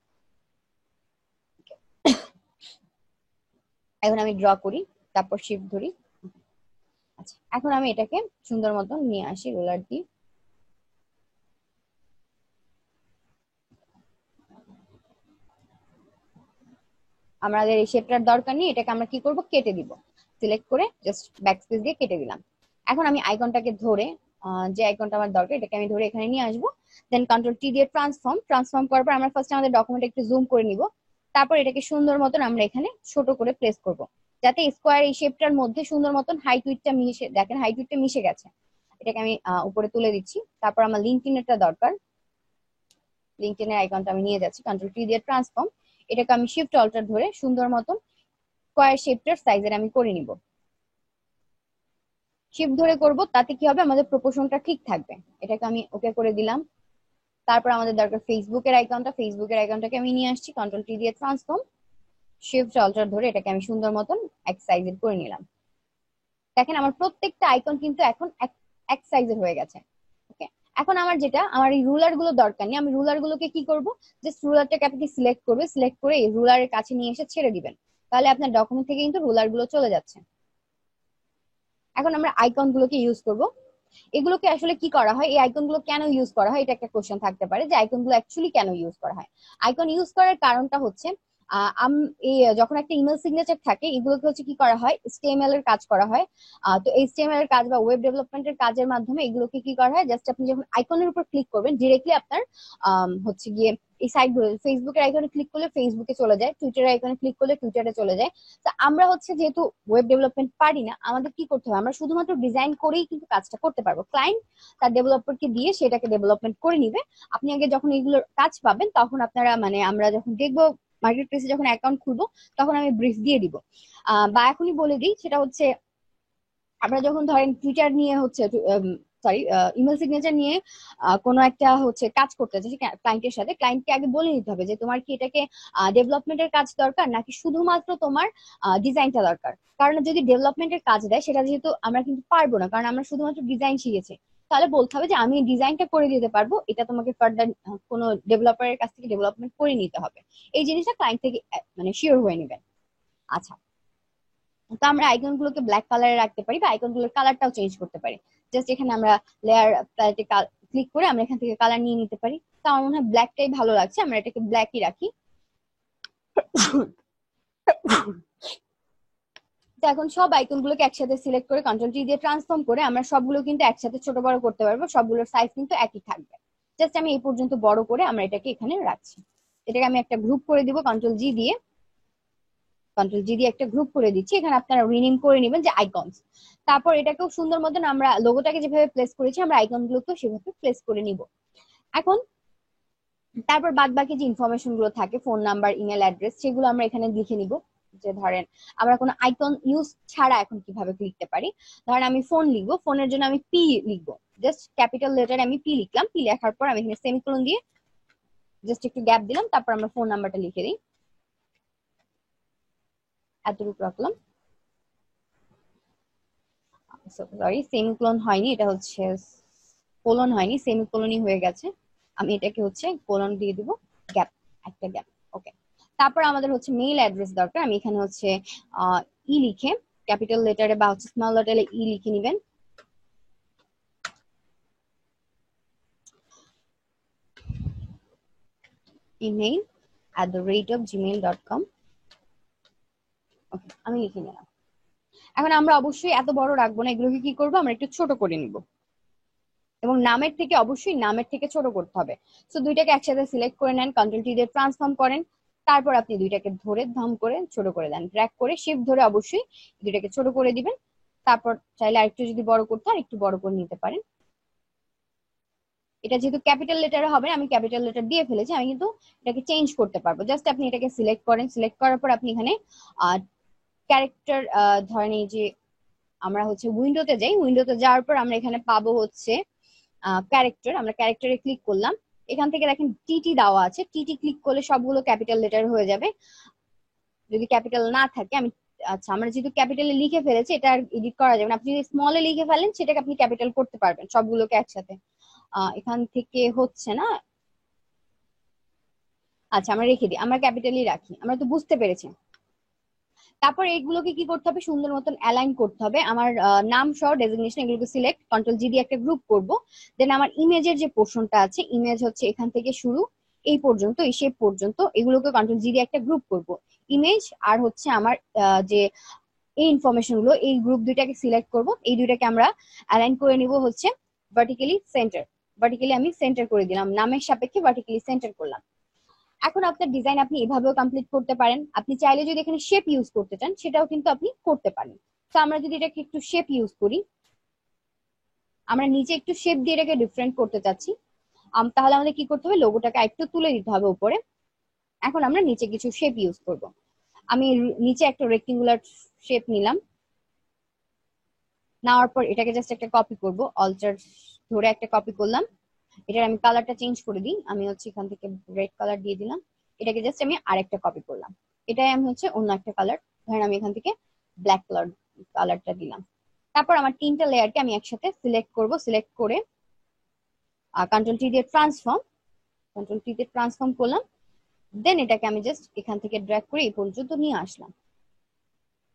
এখন আমি ড্র করি, তারপর শিফট ধরি। আচ্ছা, এখন আমি এটাকে সুন্দর মতন নিয়ে আসি রুলার দিয়ে। আমাদের এই শেপটার দরকার নেই, এটাকে আমরা কি করব, কেটে দিব। সিলেক্ট করে জাস্ট ব্যাকস্পেস দিয়ে কেটে দিলাম। এখন আমি আইকনটাকে ধরে যে আইকনটা আমার দরকার এটাকে আমি ধরে এখানে নিয়ে আসবো। দেন কন্ট্রোল টি দিয়ে ট্রান্সফর্ম করার পর আমরা ফার্স্ট আমাদের ডকুমেন্ট একটু জুম করে নিব। তারপর এটাকে সুন্দর মতন আমরা এখানে ছোট করে প্লেস করব, যাতে স্কোয়ার এই শেপটার মধ্যে সুন্দর মতন হাইট উইডটা মিশে, দেখেন হাইট উইডটা মিশে গেছে। এটাকে আমি উপরে তুলে দিচ্ছি। তারপর আমার লিঙ্কডইনেরটা দরকার, লিঙ্কডইনের আইকনটা আমি নিয়ে যাচ্ছি, কন্ট্রোল টি দিয়ে ট্রান্সফর্ম। এটাকে আমি শিফট অল্টার ধরে সুন্দর মতন স্কোয়ার শেপটার সাইজের আমি করে নিব। শিফট ধরে করব, তাতে কি হবে, আমাদের প্রপোর্শনটা ঠিক থাকবে। এটাকে আমি ওকে করে দিলাম। তারপর আমাদের দরকার ফেসবুকের আইকনটাকে আমি নিয়ে আসছি, কন্ট্রোল টি দিয়ে ট্রান্সফর্ম, শিফট অল্টার ধরে এটাকে আমি সুন্দর মতন এক সাইজের করে নিলাম। দেখেন আমার প্রত্যেকটা আইকন কিন্তু এখন এক সাইজের হয়ে গেছে। ওকে, এখন আমার যেটা, আমার এই রুলার গুলো দরকার নেই। আমি রুলার গুলোকে কি করব, জাস্ট রুলারটাকে আপনি সিলেক্ট করবে, সিলেক্ট করে এই রুলারের কাছে নিয়ে এসে ছেড়ে দিবেন। তাহলে আপনার ডকুমেন্ট থেকে কিন্তু রুলার গুলো চলে যাচ্ছে। এখন আমরা আইকন গুলোকে ইউজ করব। এগুলোকে আসলে কি করা হয়, এই আইকন গুলো কেন ইউজ করা হয়, এটা একটা কোশ্চেন থাকতে পারে যে আইকন গুলো অ্যাকচুয়ালি কেন ইউজ করা হয়। আইকন ইউজ করার কারণটা হচ্ছে যখন একটা ইমেল সিগনেচার থাকে এগুলোকে হচ্ছে কি করা হয়, HTML এর কাজ করা হয়। তো HTML এর কাজ বা ওয়েব ডেভেলপমেন্টের কাজের মাধ্যমে এগুলোকে কি করা হয়, জাস্ট আপনি যখন আইকনের উপর ক্লিক করবেন ডিরেক্টলি আপনার হচ্ছে গিয়ে এই সাইট গুলো, ফেসবুকের আইকনে ক্লিক করলে ফেসবুকে চলে যায়, টুইটারের আইকনে ক্লিক করলে টুইটারে চলে যায়। তো আমরা হচ্ছে যেহেতু ওয়েব ডেভেলপমেন্ট পারি না, আমাদের কি করতে হবে, আমরা শুধুমাত্র ডিজাইন করেই কিন্তু কাজটা করতে পারবো। ক্লায়েন্ট তার ডেভেলপারকে দিয়ে সেটাকে ডেভেলপমেন্ট করে নিবে। আপনি আগে যখন এগুলোর কাজ পাবেন তখন আপনারা মানে আমরা যখন দেখবো মার্কেট প্লেসে যখন অ্যাকাউন্ট খুলবো তখন আমি ব্রিফ দিয়ে দিব। বা এখনই বলে দিই, সেটা হচ্ছে আমরা যখন ধরেন টুইটার নিয়ে হচ্ছে সরি ইমেল সিগনেচার নিয়ে কোনো একটা হচ্ছে কাজ করতে চাই ক্লায়েন্টের সাথে, ক্লায়েন্টকে আগে বলে নিতে হবে যে তোমার কি এটাকে ডেভেলপমেন্টের কাজ দরকার নাকি শুধুমাত্র তোমার ডিজাইনটা দরকার। কারণ যদি ডেভেলপমেন্টের কাজ দেয় সেটা যেহেতু আমরা কিন্তু পারবো না, কারণ আমরা শুধুমাত্র ডিজাইন শিখেছি, তাহলে বলতে হবে যে আমি ডিজাইনটা করে দিতে পারবো, এটা তোমাকে ফার্দার কোনো ডেভেলপারের কাছ থেকে ডেভেলপমেন্ট করে নিতে হবে। এই জিনিসটা ক্লায়েন্ট থেকে মানে শিওর হয়ে নেবেন। আচ্ছা, তো আমরা আইকন গুলোকে ব্ল্যাক কালারে রাখতে পারি বা আইকন গুলোর কালারটাও চেঞ্জ করতে পারি। জাস্ট এখানে আমরা লেয়ার প্যালেটে ক্লিক করে আমরা এখান থেকে কালার নিয়ে নিতে পারি। তো আমার মনে হয় ব্ল্যাকটাই ভালো লাগছে, আমরা এটাকে ব্ল্যাকই রাখি। তো এখন সব আইকন গুলোকে একসাথে সিলেক্ট করে কন্ট্রোল টি দিয়ে ট্রান্সফর্ম করে আমরা সবগুলো কিন্তু একসাথে ছোট বড় করতে পারবো, সবগুলোর সাইজ কিন্তু একই থাকবে। জাস্ট আমি এই পর্যন্ত বড় করে আমরা এটাকে এখানে রাখছি। এটাকে আমি একটা গ্রুপ করে দিব কন্ট্রোল জি দিয়ে একটা গ্রুপ করে দিচ্ছি। এখানে আপনারা রিনেম করে নেবেন যে আইকনস। তারপর এটাকেও সুন্দর মতন আমরা লোগোটাকে যেভাবে প্লেস করেছি আমরা আইকন গুলোকেও সেভাবে প্লেস করে নিব। এখন তারপর বাদ বাকি যে ইনফরমেশন গুলো থাকে, ফোন নাম্বার, ইমেল অ্যাড্রেস, সেগুলো আমরা এখানে লিখে নিব। যে ধরেন আমরা কোনো আইকন ইউজ ছাড়া এখন কিভাবে লিখতে পারি, ধরেন আমি ফোন লিখবো, ফোনের জন্য আমি পি লিখবো, জাস্ট ক্যাপিটাল লেটারে আমি পি লিখলাম। পি লেখার পর আমি এখানে সেমিকোলন দিয়ে জাস্ট একটু গ্যাপ দিলাম, তারপর আমরা ফোন নাম্বারটা লিখে দিই, এতটুকু রাখলাম। সরি, সেমিকোলন হয়নি, এটা হচ্ছে কোলন হয়নি, সেমিকোলনই হয়ে গেছে। আমি এটাকে হচ্ছে কোলন দিয়ে দিব, গ্যাপ, একটা গ্যাপ। ওকে, তারপর আমাদের হচ্ছে মেইল অ্যাড্রেস দরকার। আমি এখানে হচ্ছে ই লিখে ক্যাপিটাল লেটারে বা হচ্ছে স্মল লেটারে ই লিখে নিবেন। email@gmail.com। ওকে, আমি লিখে নিলাম। এখন আমরা অবশ্যই এত বড় রাখবো না, এগুলোকে কি করবো আমরা একটু ছোট করে নিব, এবং নামের থেকে অবশ্যই নামের থেকে ছোট করতে হবে। তো দুইটাকে একসাথে সিলেক্ট করে নেন, কন্ট্রোল টি দিয়ে ট্রান্সফর্ম করেন, তারপর আপনি দুইটাকে ধরে ধাম করে ছোট করে দেন, ড্র্যাগ করে শিফট ধরে অবশ্যই দুইটাকে ছোট করে দিবেন। তারপর চাইলে আরেকটু যদি বড় করতে হয় একটু বড় করে নিতে পারেন। এটা যেহেতু ক্যাপিটাল লেটারে হবে, আমি ক্যাপিটাল লেটার দিয়ে ফেলেছি, আমি কিন্তু এটাকে চেঞ্জ করতে পারবো। জাস্ট আপনি এটাকে সিলেক্ট করেন, সিলেক্ট করার পর আপনি এখানে ক্যারেক্টার, ধরেন এই যে আমরা হচ্ছে উইন্ডোতে যাই, উইন্ডোতে যাওয়ার পর আমরা এখানে পাবো হচ্ছে ক্যারেক্টার। আমরা ক্যারেক্টারে ক্লিক করলাম, এখান থেকে দেখেন টিটি দেওয়া আছে, টিটি ক্লিক করলে সবগুলো ক্যাপিটাল লেটার হয়ে যাবে। যদি ক্যাপিটাল না থাকে আমি, আচ্ছা আমরা যেহেতু ক্যাপিটালে লিখে ফেলেছি এটা আর এডিট করা যাবে না। আপনি যদি স্মলে লিখে ফেলেন সেটাকে আপনি ক্যাপিটাল করতে পারবেন সবগুলোকে একসাথে। এখান থেকে হচ্ছে না, আচ্ছা আমরা রেখে দিই, আমরা ক্যাপিটালই রাখি, আমরা তো বুঝতে পেরেছি। তারপর এইগুলোকে কি করতে হবে, সুন্দর মতন অ্যালাইন করতে হবে। আমার নাম সহ ডেজিগনেশন এগুলোকে সিলেক্ট কন্ট্রোল জি দিয়ে একটা গ্রুপ করব। দেন আমার ইমেজের যে পোর্শনটা আছে, ইমেজ হচ্ছে এখান থেকে শুরু এই পর্যন্ত, এই শেপ পর্যন্ত, এগুলোকে কন্ট্রোল জি দিয়ে একটা গ্রুপ করব। ইমেজ আর হচ্ছে আমার যে এই ইনফরমেশন গুলো, এই গ্রুপ দুইটাকে সিলেক্ট করব। এই দুইটাকে আমরা অ্যালাইন করে নিব হচ্ছে ভার্টিক্যালি সেন্টার। ভার্টিক্যালি আমি সেন্টার করে দিলাম, নামের সাপেক্ষে ভার্টিক্যালি সেন্টার করলাম। এখন আপনার ডিজাইন আপনি এভাবেও কমপ্লিট করতে পারেন। আপনি চাইলে যদি এখানে শেপ ইউজ করতে চান সেটাও কিন্তু আপনি করতে পারেন। তো আমরা যদি এটাকে একটু শেপ ইউজ করি, আমরা নিচে একটু শেপ দিয়ে এটাকে ডিফারেন্ট করতে চাচ্ছি, তাহলে আমাদের কি করতে হবে, লোগোটাকে একটু তুলে দিতে হবে উপরে। এখন আমরা নিচে কিছু শেপ ইউজ করব। আমি নিচে একটা রেক্টেঙ্গুলার শেপ নিলাম, নেওয়ার পর এটাকে জাস্ট একটা কপি করব, অল্টার ধরে একটা কপি করলাম। এটার আমি কালারটা চেঞ্জ করে দিই, আমি হচ্ছে এখান থেকে রেড কালার দিয়ে দিলাম। এটাকে জাস্ট আমি আরেকটা কপি করলাম, এটাই আমি হচ্ছে অন্য একটা কালার, ধরেন আমি এখান থেকে ব্ল্যাক কালারটা দিলাম। তারপর আমার তিনটা লেয়ারকে আমি একসাথে সিলেক্ট করব, সিলেক্ট করে কন্ট্রোল টি দিয়ে ট্রান্সফর্ম করলাম। দেন এটাকে আমি জাস্ট এখান থেকে ড্র্যাগ করে এই পর্যন্ত নিয়ে আসলাম।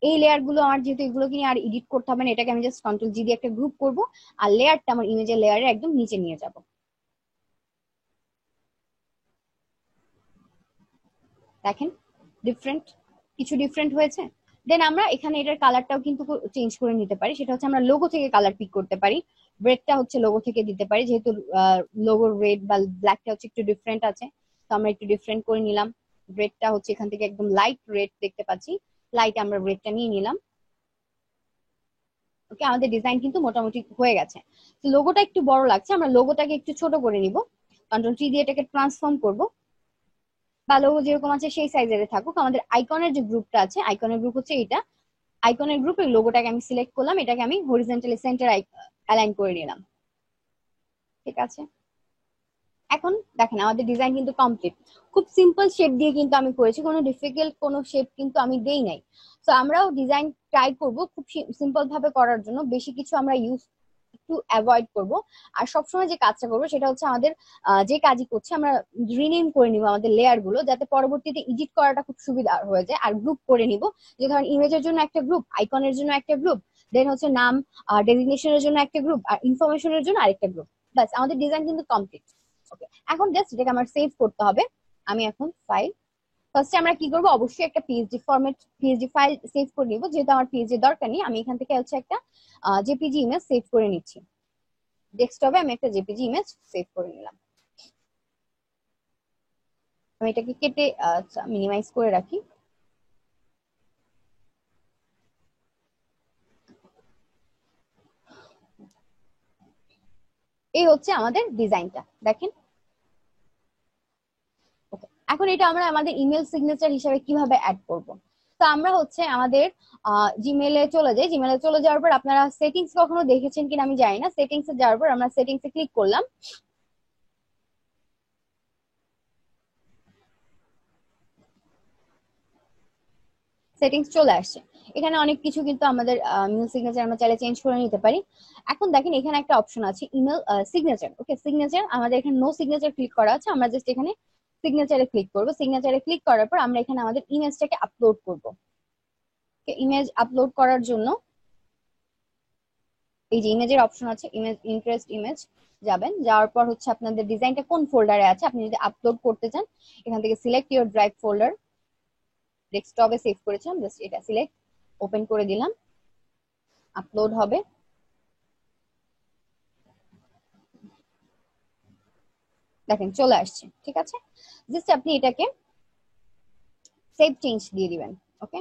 এই লেয়ার গুলো আমার যেহেতু এগুলোকে নিয়ে আর এডিট করতে হবে না, এটাকে আমি জাস্ট কন্ট্রোল জি দিয়ে একটা গ্রুপ করব, আর লেয়ারটা আমার ইমেজের লেয়ারে একদম নিচে নিয়ে যাব। দেখেন ডিফারেন্ট, কিছু ডিফারেন্ট হয়েছে। দেন আমরা এখানে এটার কালারটাও কিন্তু চেঞ্জ করে নিতে পারি, সেটা হচ্ছে আমরা লোগো থেকে কালার পিক করতে পারি। রেডটা হচ্ছে লোগো থেকে দিতে পারি, যেহেতু লোগোর রেড বা ব্ল্যাকটা হচ্ছে একটু ডিফারেন্ট আছে, তো আমরা একটু ডিফারেন্ট করে নিলাম। রেডটা হচ্ছে এখান থেকে একদম লাইট রেড দেখতে পাচ্ছি, লাইট আমরা রেডটা নিয়ে নিলাম। ওকে, আমাদের ডিজাইন কিন্তু মোটামুটি হয়ে গেছে। তো লোগোটা একটু বড় লাগছে, আমরা লোগোটাকে একটু ছোট করে নিব, কন্ট্রোল টি দিয়ে এটাকে ট্রান্সফর্ম করব, বা লোগো যেরকম আছে সেই সাইজের থাকুক। আমাদের আইকনের যে গ্রুপটা আছে, আইকনের গ্রুপ হচ্ছে এটা, আইকনের গ্রুপ, এই লোগোটাকে আমি সিলেক্ট করলাম, এটাকে আমি হরিজন্টালি সেন্টার অ্যালাইন করে নিলাম। ঠিক আছে, এখন দেখেন আমাদের ডিজাইন কিন্তু কমপ্লিট। খুব সিম্পল শেপ দিয়ে কিন্তু আমি করেছি, কোনো ডিফিকাল্ট কোনো শেপ কিন্তু আমি দেই নাই। তো আমরাও ডিজাইন ট্রাই করব খুব সিম্পল ভাবে করার জন্য, বেশি কিছু আমরা ইউজ একটু অ্যাভয়েড করব। আর সবসময় যে কাজটা করবো সেটা হচ্ছে আমাদের যে কাজই করছি আমরা রিনেম করে নিব আমাদের লেয়ার গুলো, যাতে পরবর্তীতে এডিট করাটা খুব সুবিধা হয়ে যায়। আর গ্রুপ করে নিব, যে ধরেন ইমেজের জন্য একটা গ্রুপ, আইকনের জন্য একটা গ্রুপ, দেন হচ্ছে নাম ডেজিগনেশনের জন্য একটা গ্রুপ, আর ইনফরমেশনের জন্য আরেকটা গ্রুপ। বাস, আমাদের ডিজাইন কিন্তু কমপ্লিট। ওকে, এখন জাস্ট এটাকে আমার সেভ করতে হবে। আমি এখন ফাইল, ফার্স্টে আমরা কি করব, অবশ্যই একটা PSD format PSD file save করে নিব। যেহেতু আমার পিএসডি দরকার নেই, আমি এখান থেকে হচ্ছে একটা জেপিজি ইমেজ সেভ করে নিচ্ছি। ডেস্কটপে আমি একটা জেপিজি ইমেজ সেভ করে নিলাম। আমি এটাকে কেটে মিনিমাইজ করে রাখি। এই হচ্ছে আমাদের ডিজাইনটা, দেখেন। ওকে, এখন এটা আমরা আমাদের ইমেল সিগনেচার হিসেবে কিভাবে অ্যাড করব। তো আমরা হচ্ছে আমাদের জিমেলে চলে যাই। জিমেলে চলে যাওয়ার পর আপনারা সেটিংস কখনো দেখেছেন কিনা আমি জানি না, সেটিংসে যাওয়ার পর আমরা সেটিংসে ক্লিক করলাম। সেটিংস চলে আসছে, এখানে অনেক কিছু কিন্তু আমাদের ইমেল সিগনেচার আমরা চাইলে চেঞ্জ করে নিতে পারি। এখন দেখেন এখানে একটা অপশন আছে ইমেল সিগনেচার। ওকে, সিগনেচার আমাদের এখানে নো সিগনেচার ক্লিক করা আছে, আমরা জাস্ট এখানে সিগনেচারে ক্লিক করব। সিগনেচারে ক্লিক করার পর আমরা এখানে আমাদের ইমেজটাকে আপলোড করব। ইমেজ আপলোড করার জন্য এই যে ইমেজের অপশন আছে, ইমেজ ইন্টারেস্ট ইমেজ যাবেন, যাওয়ার পর হচ্ছে আপনাদের ডিজাইনটা কোন ফোল্ডারে আছে, আপনি যদি আপলোড করতে চান এখান থেকে সিলেক্ট ইউর ড্রাইভ ফোল্ডার। ডেস্কটপে সেভ করেছিলাম, জাস্ট এটা সিলেক্ট ওপেন করে দিলাম, আপলোড হবে। দেখেন চলে আসছে, ঠিক আছে। জাস্ট আপনি এটাকে সেভ চেঞ্জ দিয়ে দিবেন। ওকে,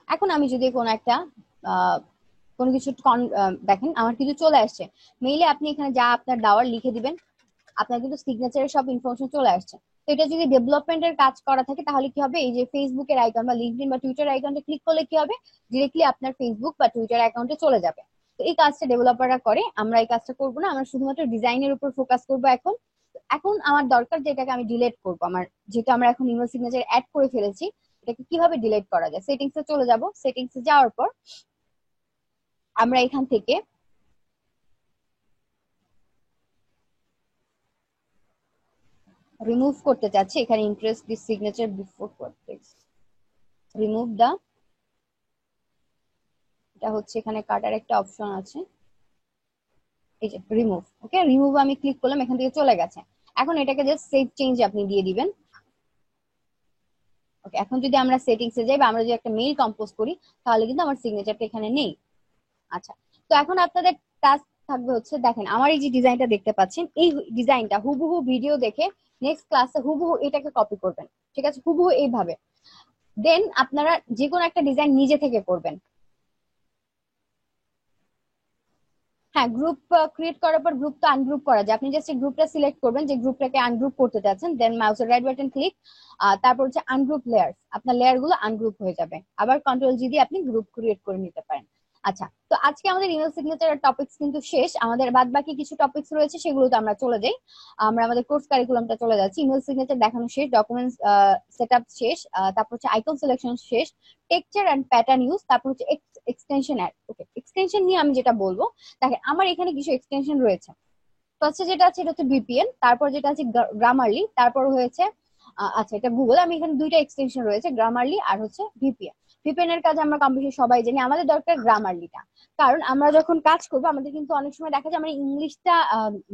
এখন আমি যদি কোনো একটা কোনো কিছু দেখেন আমার কিছু চলে আসছে মেইলে, আপনি এখানে যা আপনার দেওয়ার লিখে দিবেন, আপনার কিন্তু সিগনেচারের সব ইনফরমেশন চলে আসছে। তো এটা যদি ডেভেলপমেন্টের কাজ করা থাকে তাহলে কি হবে, এই যে ফেসবুকের আইকন বা লিঙ্কডইন বা টুইটার আইকনটা ক্লিক করলে কি হবে, ডিরেক্টলি আপনার ফেসবুক বা টুইটার অ্যাকাউন্টে চলে যাবে। তো এই কাজটা ডেভেলপাররা করে, আমরা এই কাজটা করবো না, আমরা শুধুমাত্র ডিজাইনের উপর ফোকাস করবো এখন। এখন আমার দরকার যেটাকে আমি ডিলিট করবো, আমার যেটা আমরা এখন ইমেল সিগনেচার অ্যাড করে ফেলেছি, এটাকে কিভাবে ডিলিট করা যায়। সেটিংসে চলে যাব, সেটিংসে যাওয়ার পর আমরা এখান থেকে রিমুভ করতে চাচ্ছি, এখানে interest this signature before text, remove the, এটা হচ্ছে এখানে কাটার একটা অপশন আছে, এই যে রিমুভ। ওকে, রিমুভ আমি ক্লিক করলাম, এখান থেকে চলে গেছে। এখন এটাকে জাস্ট সেভ চেঞ্জ আপনি দিয়ে দিবেন। ওকে, এখন যদি আমরা সেটিংসে যাই বা আমরা যদি একটা মেইল কম্পোজ করি তাহলে কিন্তু আমার সিগনেচারটা এখানে নেই। আচ্ছা, তো এখন আপনাদের টাস্ক থাকবে হচ্ছে, দেখেন আমার এই যে ডিজাইনটা দেখতে পাচ্ছেন, এই ডিজাইনটা হুবহু ভিডিও দেখে নেক্সট ক্লাসে হুবহু এটাকে কপি করবেন। ঠিক আছে, হুবহু এইভাবে। দেন আপনারা যে কোনো একটা ডিজাইন নিজে থেকে করবেন। হ্যাঁ, গ্রুপ ক্রিয়েট করার পর গ্রুপ তো আনগ্রুপ করা যায়, আপনি জাস্ট এই গ্রুপটা সিলেক্ট করবেন যে গ্রুপটাকে আনগ্রুপ করতে চাচ্ছেন, দেন মাউসের রাইট বাটন ক্লিক, তারপর হচ্ছে আনগ্রুপ লেয়ার, আপনার লেয়ার গুলো আনগ্রুপ হয়ে যাবে। আবার কন্ট্রোল জি দিয়ে আপনি গ্রুপ ক্রিয়েট করে নিতে পারেন। আচ্ছা, তো আজকে আমাদের ইমেল সিগনেচার টপিকস কিন্তু শেষ, আমাদের বাদ বাকি কিছু টপিকস রয়েছে, সেগুলোতে আমরা চলে যাই। আমরা আমাদের কোর্স কারিকুলামটা চলে যাচ্ছি। ইমেল সিগনেচার দেখানো শেষ, ডকুমেন্টস সেটআপ শেষ, তারপর হচ্ছে আইকন সিলেকশন শেষ, টেক্সচার এন্ড প্যাটার্ন ইউজ, তারপর হচ্ছে এক্সটেনশন অ্যাড। ওকে, এক্সটেনশন নিয়ে আমি যেটা বলবো, দেখেন আমার এখানে কিছু এক্সটেনশন রয়েছে। ফার্স্টে যেটা আছে এটা হচ্ছে ভিপিএন, তারপর যেটা আছে গ্রামারলি, তারপর হয়েছে আচ্ছা এটা গুগল। আমি এখানে দুইটা এক্সটেনশন রয়েছে, গ্রামারলি আর হচ্ছে ভিপিএন। ভিপিএন এর কাজ আমরা কম বেশি সবাই জানি, আমাদের দরকার গ্রামারলিটা। কারণ আমরা যখন কাজ করবো আমাদের কিন্তু অনেক সময় দেখা যায় আমরা ইংলিশটা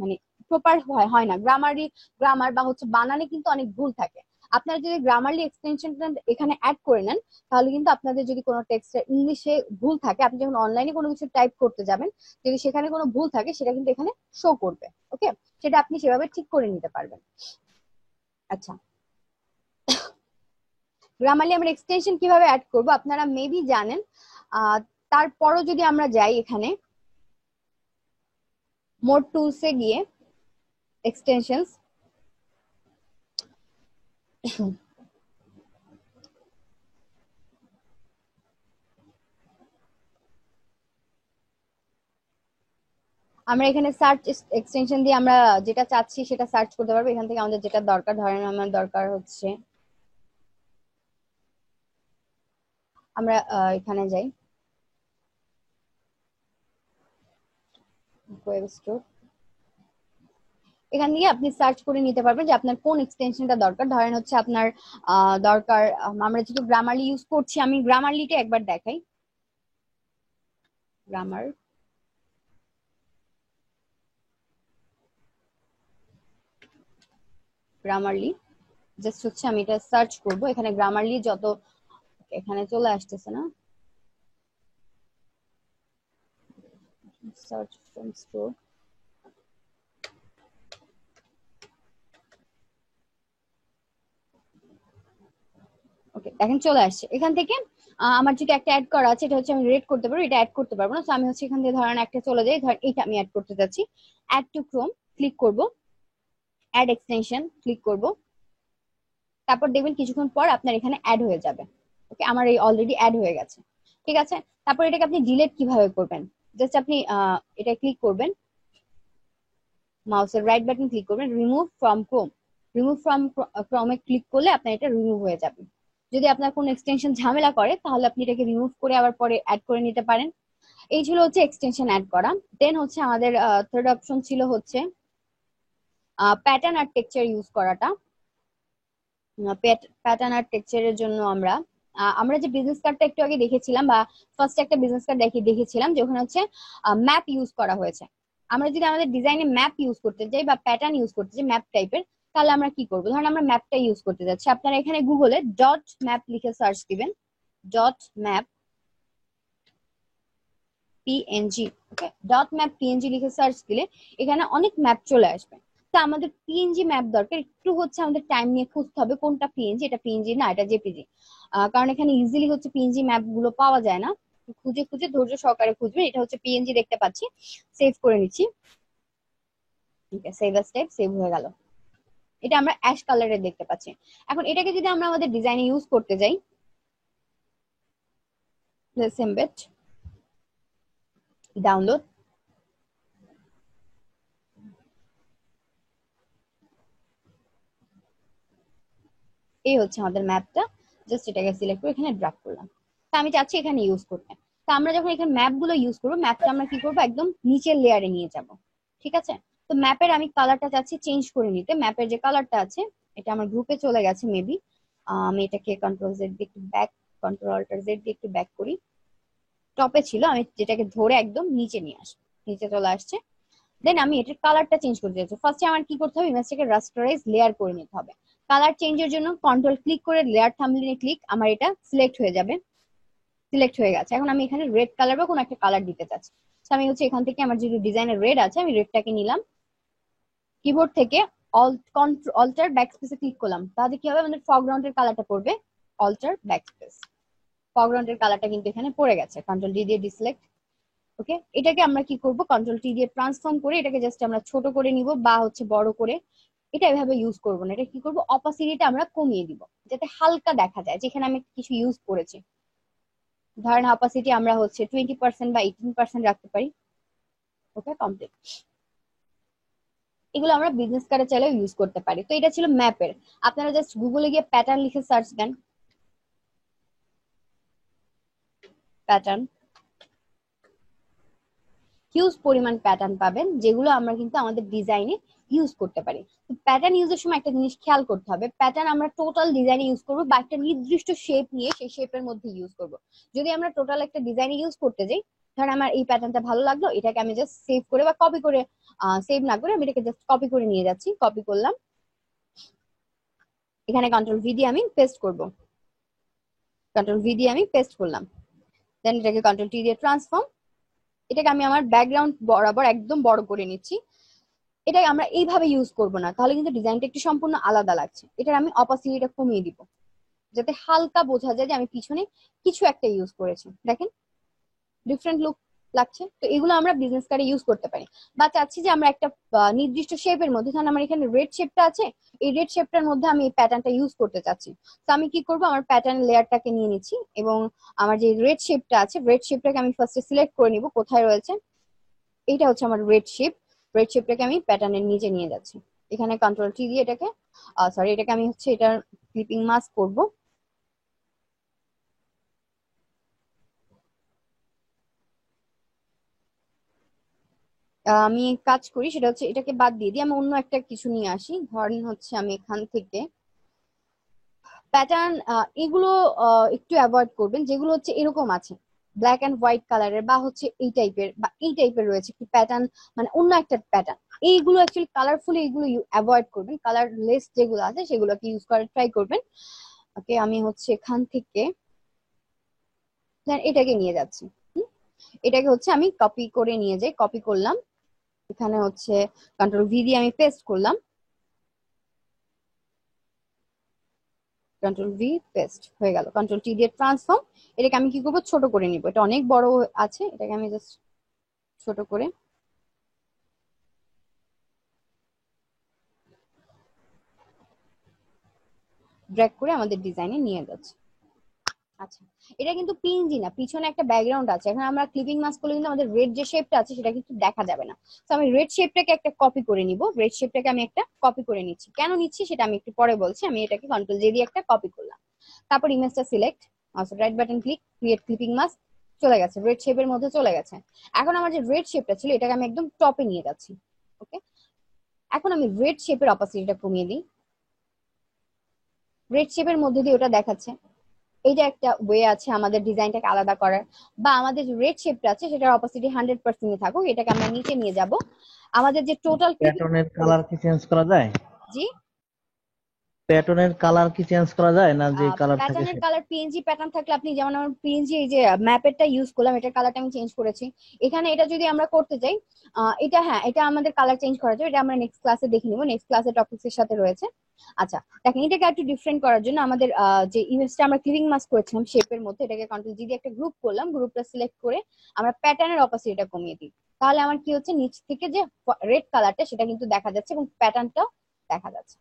মানে প্রপার হয় না। গ্রামার বা হচ্ছে বানানে কিন্তু অনেক ভুল থাকে। আপনারা যদি গ্রামারলি এক্সটেনশনটা এখানে অ্যাড করে নেন, তাহলে কিন্তু আপনাদের যদি কোনো টেক্সটে ইংলিশে ভুল থাকে, আপনি যখন অনলাইনে কোনো কিছু টাইপ করতে যাবেন, যদি সেখানে কোনো ভুল থাকে সেটা কিন্তু এখানে শো করবে। ওকে, সেটা আপনি সেভাবে ঠিক করে নিতে পারবেন। আচ্ছা, গ্রামারলি আমরা এক্সটেনশন কিভাবে অ্যাড করব আপনারা মেবি জানেন। তারপরও যদি আমরা যাই এখানে মোর টুলসে গিয়ে এক্সটেনশনস, আমরা এখানে সার্চ এক্সটেনশন দিয়ে আমরা যেটা চাচ্ছি সেটা সার্চ করতে পারবো। এখান থেকে আমাদের যেটা দরকার, ধরেন আমার দরকার হচ্ছে, আমরা এখানে যাই ওয়েব স্টোর, এখান দিয়ে আপনি সার্চ করে নিতে পারবেন যে আপনার কোন এক্সটেনশনটা দরকার। ধরেন হচ্ছে আপনার দরকার, আমরা যেহেতু গ্রামারলি ইউজ করছি, আমি গ্রামারলিটা একবার দেখাই। গ্রামারলি জাস্ট হচ্ছে আমি এটা সার্চ করব। এখানে গ্রামারলি যত, এখানে চলে আসতেছে না, সার্চ ফ্রম স্টোর। ওকে, এখন চলে আসছে। এখান থেকে আমার যেটা একটা অ্যাড করা আছে, এটা হচ্ছে আমি রেড করতে পারবো, এটা অ্যাড করতে পারবো না। তো আমি হচ্ছে এখান থেকে ধরেন একটা চলে যাই, ধরেন এইটা আমি অ্যাড করতে যাচ্ছি। অ্যাড টু ক্রোম ক্লিক করব, অ্যাড এক্সটেনশন ক্লিক করব, তারপর দেখবেন কিছুক্ষণ পর আপনার এখানে অ্যাড হয়ে যাবে। ওকে, আমার এই অলরেডি অ্যাড হয়ে গেছে। ঠিক আছে, তারপর এটাকে আপনি ডিলিট কিভাবে করবেন, জাস্ট আপনি এটা ক্লিক করবেন, মাউসের রাইট বাটন ক্লিক করবেন, remove from Chrome. Remove from ক্রোমে ক্লিক করলে আপনার এটা রিমুভ হয়ে যাবে। যদি আপনার কোনো এক্সটেনশন ঝামেলা করে, তাহলে আপনি এটাকে রিমুভ করে আবার পরে অ্যাড করে নিতে পারেন। এই ছিল হচ্ছে এক্সটেনশন অ্যাড করা। দেন হচ্ছে আমাদের থার্ড অপশন ছিল হচ্ছে প্যাটার্ন আর টেক্সচার ইউজ করাটা। প্যাটার্ন আর টেক্সচারের জন্য আমরা যে বিজনেস কার্ডটা একটু আগে দেখেছিলাম, বা ফার্স্ট একটা বিজনেস কার্ড দেখেছিলাম যে ওখানে হচ্ছে ম্যাপ ইউজ করা হয়েছে। আমরা যদি আমাদের ডিজাইনে ম্যাপ ইউজ করতে যাই বা প্যাটার্ন ইউজ করতে যাই ম্যাপ টাইপের, তাহলে আমরা কি করবো, ধরেন আমরা ম্যাপটা ইউজ করতে যাচ্ছি। আপনারা এখানে গুগলে ডট ম্যাপ লিখে সার্চ দিবেন, ডট ম্যাপ পিএনজি। ওকে, ডট ম্যাপ পিএনজি লিখে সার্চ দিলে এখানে অনেক ম্যাপ চলে আসবে। তো আমাদের পিএনজি ম্যাপ দরকার, একটু হচ্ছে আমাদের টাইম নিয়ে খুঁজতে হবে কোনটা পিএনজি, এটা পিএনজি না এটা জেপিজি। কারণ এখানে ইজিলি হচ্ছে পিএনজি ম্যাপ গুলো পাওয়া যায় না, খুঁজে খুঁজে ধৈর্য সহকারে খুঁজবে। এটা হচ্ছে পিএনজি দেখতে পাচ্ছি, সেভ করে নিচ্ছি। ঠিক আছে, সেভ অ্যাজ টাইপ, সেভ হয়ে গেল। এটা আমরা অ্যাশ কালারের দেখতে পাচ্ছি। এখন এটাকে যদি আমরা আমাদের ডিজাইনে ইউজ করতে যাই, লেটস এমবেড, ডাউনলোড, এই হচ্ছে আমাদের ম্যাপটা। জাস্ট এটাকে সিলেক্ট করে এখানে ড্রাগ করলাম। তো আমি চাচ্ছি এখানে ইউজ করতে। তো আমরা যখন এখানে ম্যাপ গুলো ইউজ করবো, ম্যাপটা আমরা কি করবো, একদম নিচের লেয়ারে নিয়ে যাব। ঠিক আছে, তো ম্যাপের আমি কালারটা চাচ্ছি চেঞ্জ করে নিতে। ম্যাপের যে কালারটা আছে, এটা আমার গ্রুপে চলে গেছে মেবি। আমি এটাকে কন্ট্রোল জেড দিয়ে একটু ব্যাক, কন্ট্রোল অল্টার জেড দিয়ে একটু ব্যাক করি। টপে ছিল, আমি যেটাকে ধরে একদম নিচে নিয়ে আসবো, নিচে চলে আসছে। দেন আমি এটার কালারটা চেঞ্জ করতে চাইছি। ফার্স্টে আমার কি করতে হবে, ইমেজটাকে রাস্টারাইজ লেয়ার করে নিতে হবে। কালার চেঞ্জের জন্য কন্ট্রোল ক্লিক করে লেয়ার থাম্বনেইলে ক্লিক, আমার এটা সিলেক্ট হয়ে যাবে। সিলেক্ট হয়ে গেছে। এখন আমি এখানে রেড কালার বা কোনো একটা কালার দিতে চাচ্ছি। আমি হচ্ছে এখান থেকে আমার যে ডিজাইনের রেড আছে, আমি রেডটাকে নিলাম, কিবোর্ড থেকে অল্টার ব্যাকস্পেসে ক্লিক করলাম। তাহলে কি হবে, আমাদের ফরগ্রাউন্ডের কালারটা পড়বে অল্টার ব্যাকস্পেস। ফরগ্রাউন্ডের কালারটা কিন্তু এখানে পড়ে গেছে। কন্ট্রোল ডি দিয়ে ডিসিলেক্ট। ওকে, এটাকে আমরা কি করব, কন্ট্রোল টি দিয়ে ট্রান্সফর্ম করে এটাকে জাস্ট আমরা ছোট করে নিব বা হচ্ছে বড় করে। এটা এভাবে ইউজ করব না, এটা কি করব, অপাসিটিটা আমরা কমিয়ে দিব যাতে হালকা দেখা যায় যেখানে আমি কিছু ইউজ করেছি। ধরেন অপাসিটি আমরা হচ্ছে 20% বা 18% রাখতে পারি। ওকে, কমপ্লিট। এগুলো আমরা বিজনেস কার্ডে চাইলেও ইউজ করতে পারি। তো এটা ছিল ম্যাপের। আপনারা জাস্ট গুগলে গিয়ে প্যাটার্ন লিখে সার্চ দেন, প্যাটার্ন, হিউজ পরিমাণ প্যাটার্ন পাবেন, যেগুলো আমরা কিন্তু আমাদের ডিজাইনে ইউজ করতে পারি। তো প্যাটার্ন ইউজের সময় একটা জিনিস খেয়াল করতে হবে, প্যাটার্ন আমরা টোটাল ডিজাইনে ইউজ করবো বা একটা নির্দিষ্ট শেপ নিয়ে সেই শেপের মধ্যে ইউজ করব। যদি আমরা টোটাল একটা ডিজাইনে ইউজ করতে যাই, ধরেন আমার এই প্যাটার্নটা ভালো লাগলো, এটাকে আমি জাস্ট সেভ করে বা কপি করে, সেভ না করে আমি এটাকে জাস্ট কপি করে নিয়ে যাচ্ছি, কপি করলাম, এখানে কন্ট্রোল ভি দিয়ে আমি পেস্ট করব, কন্ট্রোল ভি দিয়ে আমি পেস্ট করলাম, দেন এটাকে কন্ট্রোল টি দিয়ে ট্রান্সফর্ম, এটাকে আমি আমার ব্যাকগ্রাউন্ড বরাবর একদম বড় করে নিচ্ছি। এটা আমরা এইভাবে ইউজ করব না, তাহলে কিন্তু ডিজাইনটা একটু সম্পূর্ণ আলাদা লাগছে। এটার আমি অপাসিটিটা কমিয়ে দিব, যাতে হালকা বোঝা যায় যে আমি পিছনে কিছু একটা ইউজ করেছি। দেখেন ডিফারেন্ট লুক লাগছে। তো এগুলো আমরা বিজনেস কার্ডে ইউজ করতে পারি। বা চাচ্ছি যে আমরা একটা নির্দিষ্ট শেপের মধ্যে, ধরেন আমার এখানে রেড শেপটা আছে, এই রেড শেপটার মধ্যে আমি এই প্যাটার্নটা ইউজ করতে চাচ্ছি। তো আমি কি করব, আমার প্যাটার্ন লেয়ারটাকে নিয়ে নিচ্ছি এবং আমার যে রেড শেপটা আছে, রেড শেপটাকে আমি ফার্স্টে সিলেক্ট করে নিব কোথায় রয়েছে। এইটা হচ্ছে আমার রেড শেপ, রেড শেপটাকে আমি প্যাটার্নের নিচে নিয়ে যাচ্ছি, এখানে কন্ট্রোল টি দিয়ে এটাকে সরি এটাকে আমি হচ্ছে এটার ক্লিপিং মাস্ক করব। আমি কাজ করি সেটা হচ্ছে এটাকে বাদ দিয়ে আমি অন্য একটা কিছু নিয়ে আসি। ধরেন হচ্ছে আমি এখান থেকে প্যাটার্ন, এগুলো একটু অ্যাভয়েড করবেন যেগুলো হচ্ছে এরকম আছে ব্ল্যাক এন্ড হোয়াইট কালারের, বা হচ্ছে এই টাইপের বা এই টাইপের রয়েছে কি প্যাটার্ন, মানে অন্য একটা প্যাটার্ন। এইগুলো অ্যাকচুয়ালি কালারফুল, এইগুলো অ্যাভয়েড করবেন, কালার লেস যেগুলো আছে সেগুলোকে ইউজ করার ট্রাই করবেন। ওকে, আমি হচ্ছে এখান থেকে এটাকে নিয়ে যাচ্ছি। এটাকে হচ্ছে আমি কপি করে নিয়ে যাই, কপি করলাম, এখানে হচ্ছে কন্ট্রোল ভি দিয়ে আমি পেস্ট করলাম, কন্ট্রোল ভি পেস্ট হয়ে গেল, কন্ট্রোল টি দিয়ে ট্রান্সফর্ম। এটাকে আমি কি করবো, ছোট করে নিব, এটা অনেক বড় আছে, এটাকে আমি জাস্ট ছোট করে ড্র্যাগ করে আমাদের ডিজাইনে নিয়ে যাচ্ছি। আচ্ছা, এটা কিন্তু পিএনজি না, পিছনে একটা ব্যাকগ্রাউন্ড আছে। এখন আমরা ক্লিপিং মাস্ক করলে কিন্তু আমাদের রেড যে শেপটা আছে সেটা কিন্তু দেখা যাবে না। তো আমি রেড শেপটাকে একটা কপি করে নিব, রেড শেপটাকে আমি একটা কপি করে নিচ্ছি। কেন নিচ্ছি সেটা আমি একটু পরে বলছি। আমি এটাকে কন্ট্রোল জে দিয়ে একটা কপি করলাম, তারপর ইমেজটা select, right button click, create clipping mask, চলে গেছে, রেড শেপের মধ্যে চলে গেছে। এখন আমার যে রেড শেপটা ছিল এটাকে আমি একদম টপে নিয়ে যাচ্ছি। ওকে, এখন আমি রেড শেপের অপাসিটিটা কমিয়ে দিই, রেড শেপের মধ্যে দিয়ে ওটা দেখাচ্ছে। এইটা একটা ওয়ে আছে আমাদের ডিজাইনটাকে আলাদা করার। বা আমাদের যে রেড শেপটা আছে সেটার অপাসিটি 100% থাকুক, এটাকে আমরা নিচে নিয়ে যাব। আমাদের যে টোটাল প্যাটার্নের কালার কি চেঞ্জ করা যায়? জি, প্যাটার্নের কালার কি চেঞ্জ করা যায় না, যে কালার থাকে প্যাটার্নের সেটা? কালার পিএনজি প্যাটার্ন থাকলে আপনি, যেমন আমার পিএনজি এই যে ম্যাপেরটা ইউজ করলাম, এটার কালারটা আমি চেঞ্জ করেছি। এখানে এটা যদি আমরা করতে চাই, এটা হ্যাঁ, এটা আমাদের কালার চেঞ্জ করা যায়, এটা আমরা নেক্সট ক্লাসে দেখে নিব, নেক্সট ক্লাসে টপিকস এর সাথে রয়েছে। আচ্ছা দেখেন, এটাকে একটু ডিফারেন্ট করার জন্য আমাদের যে ইমেজটা আমরা ক্লিপিং মাস্ক করেছিলাম শেপের মধ্যে, এটাকে কন্ট্রোল জি দিয়ে একটা গ্রুপ করলাম, গ্রুপটা সিলেক্ট করে আমরা প্যাটার্নের অপাসিটিটা কমিয়ে দিই। তাহলে আমার কি হচ্ছে, নিচ থেকে যে রেড কালারটা সেটা কিন্তু দেখা যাচ্ছে এবং প্যাটার্নটাও দেখা যাচ্ছে।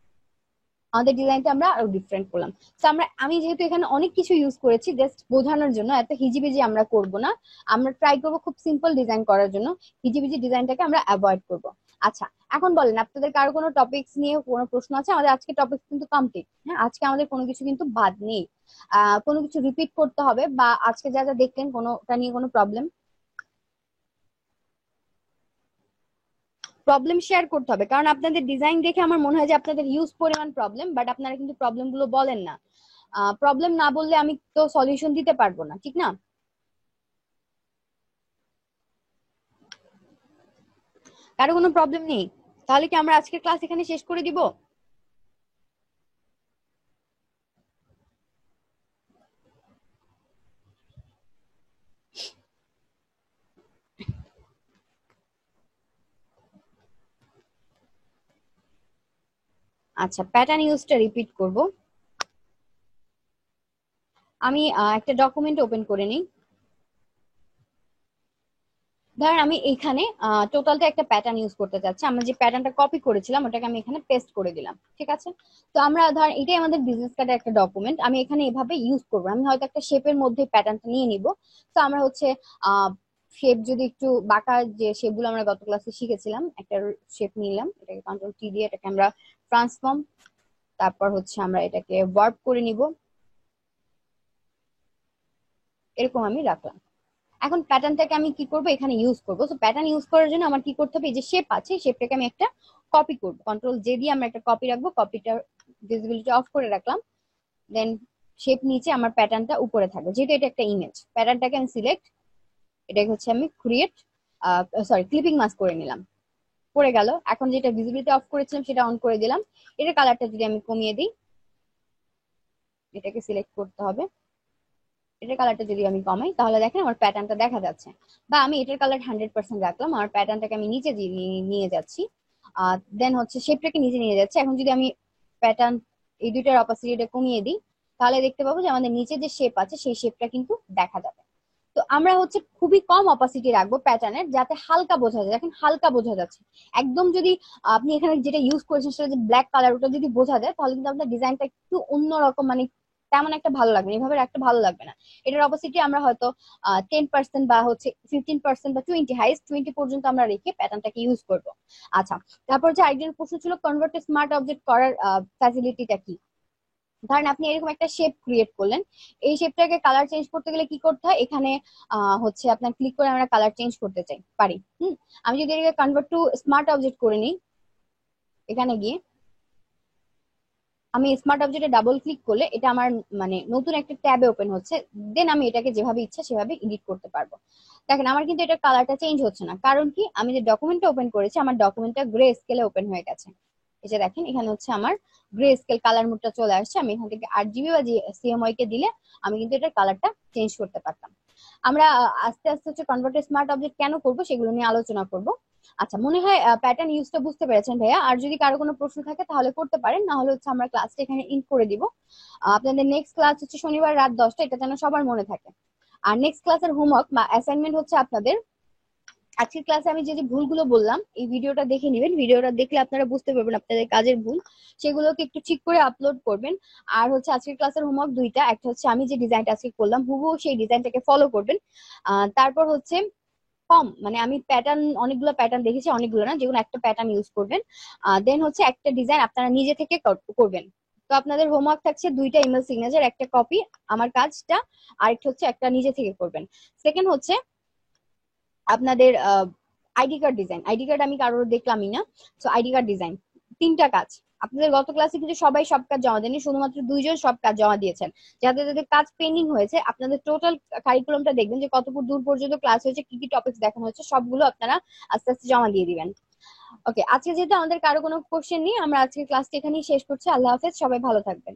আমাদের ডিজাইনটা আমরা আরো ডিফারেন্ট করলাম। তো আমি যেহেতু এখানে অনেক কিছু ইউজ করেছি জাস্ট বোঝানোর জন্য, এত হিজিবিজি আমরা করব না, আমরা ট্রাই করব খুব সিম্পল ডিজাইন করার জন্য, হিজিবিজি ডিজাইনটাকে আমরা অ্যাভয়েড করব। আচ্ছা, এখন বলেন আপনাদের কারো কোনো টপিকস নিয়ে কোনো প্রশ্ন আছে? আমাদের আজকে টপিক কিন্তু কমপ্লিট, হ্যাঁ, আজকে আমাদের কোনো কিছু কিন্তু বাদ নেই। কোনো কিছু রিপিট করতে হবে, বা আজকে যা যা দেখলেন কোনোটা নিয়ে কোনো প্রবলেম প্রবলেম শেয়ার করতে হবে, কারণ আপনাদের ডিজাইন দেখে আমার মনে হয় যে আপনাদের হিউজ পরিমাণ প্রবলেম, বাট আপনারা কিন্তু প্রবলেম গুলো বলেন না। প্রবলেম না বললে আমি তো সলিউশন দিতে পারবো না, ঠিক না? কারো কোনো প্রবলেম নেই? তাহলে কি আমরা আজকের ক্লাস এখানে শেষ করে দিব? আচ্ছা, প্যাটার্ন ইউজটা রিপিট করব। আমি একটা ডকুমেন্ট ওপেন করে নিই। ধরেন আমি এখানে টোটালটা একটা প্যাটার্ন ইউজ করতে চাচ্ছি, আমরা যে প্যাটার্নটা কপি করেছিলাম ওটাকে আমি এখানে পেস্ট করে দিলাম, ঠিক আছে? তো আমরা ধরেন এটাই আমাদের বিজনেস কার্ডের একটা ডকুমেন্ট, আমি এখানে এভাবে ইউজ করবো। আমি হয়তো একটা শেপের মধ্যে প্যাটার্নটা নিয়ে নিব। তো আমরা হচ্ছে শেপ যদি একটু বাঁকা, যে শেপগুলো আমরা গত ক্লাসে শিখেছিলাম, একটা শেপ নিলাম, এটাকে কন্ট্রোল টি দিয়ে এটাকে আমরা ট্রান্সফর্ম, তারপর হচ্ছে আমরা এটাকে ওয়ার্প করে নিব, এরকম আমি রাখলাম। এখন প্যাটার্নটাকে আমি কি করব, এখানে ইউজ করব। তো প্যাটার্ন ইউজ করার জন্য আমার কি করতে হবে, এই যে শেপ আছে শেপটাকে আমি একটা কপি করব, কন্ট্রোল জে দিয়ে আমরা একটা কপি রাখবো, কপিটা ভিজিবিলিটি অফ করে রাখলাম। দেন শেপ নিচে আমার প্যাটার্নটা উপরে থাকবে, যেহেতু এটা একটা ইমেজ। প্যাটার্নটাকে আমি সিলেক্ট, এটাকে হচ্ছে আমি ক্রিয়েট ক্লিপিং মাস্ক করে নিলাম, পড়ে গেল। এখন যেটা ভিজিবিলিটি অফ করেছিলাম সেটা অন করে দিলাম। এটার কালারটা যদি আমি কমিয়ে দিই, এটাকে সিলেক্ট করতে হবে, এটার কালারটা যদি আমি কমাই তাহলে দেখেন আমার প্যাটার্নটা দেখা যাচ্ছে। বা আমি এটার কালার 100% রাখলাম, আমার প্যাটার্নটাকে আমি নিচে নিয়ে যাচ্ছি, দেন হচ্ছে শেপটাকে নিচে নিয়ে যাচ্ছে। এখন যদি আমি প্যাটার্ন এই দুইটার অপাসিটিটা কমিয়ে দিই, তাহলে দেখতে পাবো যে আমাদের নিচে যে শেপ আছে সেই শেপটা কিন্তু দেখা যাবে। তো আমরা হচ্ছে খুবই কম অপাসিটি রাখবো প্যাটার্নের, যাতে হালকা বোঝা যায়। দেখেন হালকা বোঝা যাচ্ছে একদম। যদি আপনি এখানে যেটা ইউজ করেছেন সেটা যে ব্ল্যাক কালার, ওটা যদি বোঝা যায় তাহলে কিন্তু আপনার ডিজাইনটা একটু অন্যরকম, মানে তেমন একটা ভালো লাগবে না, এভাবে একটা ভালো লাগবে না। এটার অপাসিটি আমরা হয়তো 10% বা হচ্ছে 15% বা 20 পর্যন্ত আমরা রেখে প্যাটার্নটাকে ইউজ করবো। আচ্ছা, তারপর যে আরেকজন প্রশ্ন ছিল কনভার্ট স্মার্ট অবজেক্ট করার ফ্যাসিলিটিটা কি। ধরেন আপনি এরকম একটা শেপ ক্রিয়েট করলেন, এই শেপটাকে কালার চেঞ্জ করতে গেলে কি করতে হয়, এখানে হচ্ছে আপনার ক্লিক করে আমরা কালার চেঞ্জ করতে চাই পারি। আমি যদি এটাকে কনভার্ট টু স্মার্ট অবজেক্ট করে নিই, এখানে গিয়ে আমি স্মার্ট অবজেক্টে ডাবল ক্লিক করলে এটা আমার মানে নতুন একটা ট্যাবে ওপেন হচ্ছে। দেন আমি এটাকে যেভাবে ইচ্ছা সেভাবে এডিট করতে পারবো। দেখেন আমার কিন্তু এটা কালারটা চেঞ্জ হচ্ছে না, কারণ কি আমি যে ডকুমেন্টটা ওপেন করেছি আমার ডকুমেন্টটা গ্রে স্কেলে ওপেন হয়ে গেছে। এই যে দেখেন এখানে হচ্ছে আমার গ্রে স্কেল কালার মোডটা চলে আসছে। আমি এখান থেকে 8 জিবি বা সিএমওয়াই কে দিলে আমি কিন্তু এটার কালারটা চেঞ্জ করতে পারতাম। আমরা আস্তে আস্তে হচ্ছে কনভার্ট স্মার্ট অবজেক্ট কেন করব সেগুলো নিয়ে আলোচনা করব। আচ্ছা, মনে হয় প্যাটার্ন ইউজটা বুঝতে পেরেছেন ভাইয়া। আর যদি কারো কোনো প্রশ্ন থাকে তাহলে করতে পারেন, না হলে হচ্ছে আমরা ক্লাসটা এখানে ইন্ড করে দিব। আপনাদের নেক্সট ক্লাস হচ্ছে শনিবার রাত 10টা, এটা যেন সবার মনে থাকে। আর নেক্সট ক্লাসের হোমওয়ার্ক বা অ্যাসাইনমেন্ট হচ্ছে আপনাদের আজকের ক্লাসে আমি যে যে ভুলগুলো বললাম এই ভিডিওটা দেখে নেবেন। ভিডিওটা দেখলে আপনারা বুঝতে পারবেন আপনাদের কাজের ভুল, সেগুলোকে একটু ঠিক করে আপলোড করবেন। আর হচ্ছে আজকের ক্লাসের হোমওয়ার্ক দুইটা, একটা হচ্ছে আমি যে ডিজাইনটা আজকে করলাম হুবহু সেই ডিজাইনটাকে ফলো করবেন। তারপর হচ্ছে কম মানে আমি প্যাটার্ন অনেকগুলো প্যাটার্ন দেখেছি, অনেকগুলো না, যেগুলো একটা প্যাটার্ন ইউজ করবেন। দেন হচ্ছে একটা ডিজাইন আপনারা নিজে থেকে করবেন। তো আপনাদের হোমওয়ার্ক থাকছে দুইটা ইমেল সিগনেচার, একটা কপি আমার কাজটা, আরেকটা হচ্ছে একটা নিজে থেকে করবেন। সেকেন্ড হচ্ছে আপনাদের ID card design. ID card আমি কারোর দেখলামই না, তো আইডি কার্ড ডিজাইন তিনটা কাজ। আপনাদের গত ক্লাসে কিন্তু সবাই সব কাজ জমা দেননি, শুধুমাত্র দুইজন সব কাজ জমা দিয়েছেন। যাদের যাদের কাজ পেন্ডিং হয়েছে আপনাদের টোটাল কারিকুলামটা দেখবেন যে কতটুকু দূর পর্যন্ত ক্লাস হয়েছে, কি কি টপিক দেখানো হয়েছে, সবগুলো আপনারা আস্তে আস্তে জমা দিয়ে দিবেন। ওকে, আজকে যেহেতু আমাদের কারো কোনো কোশ্চেন নেই, আমরা আজকে ক্লাসটা এখানেই শেষ করছি। আল্লাহ হাফেজ, সবাই ভালো থাকবেন।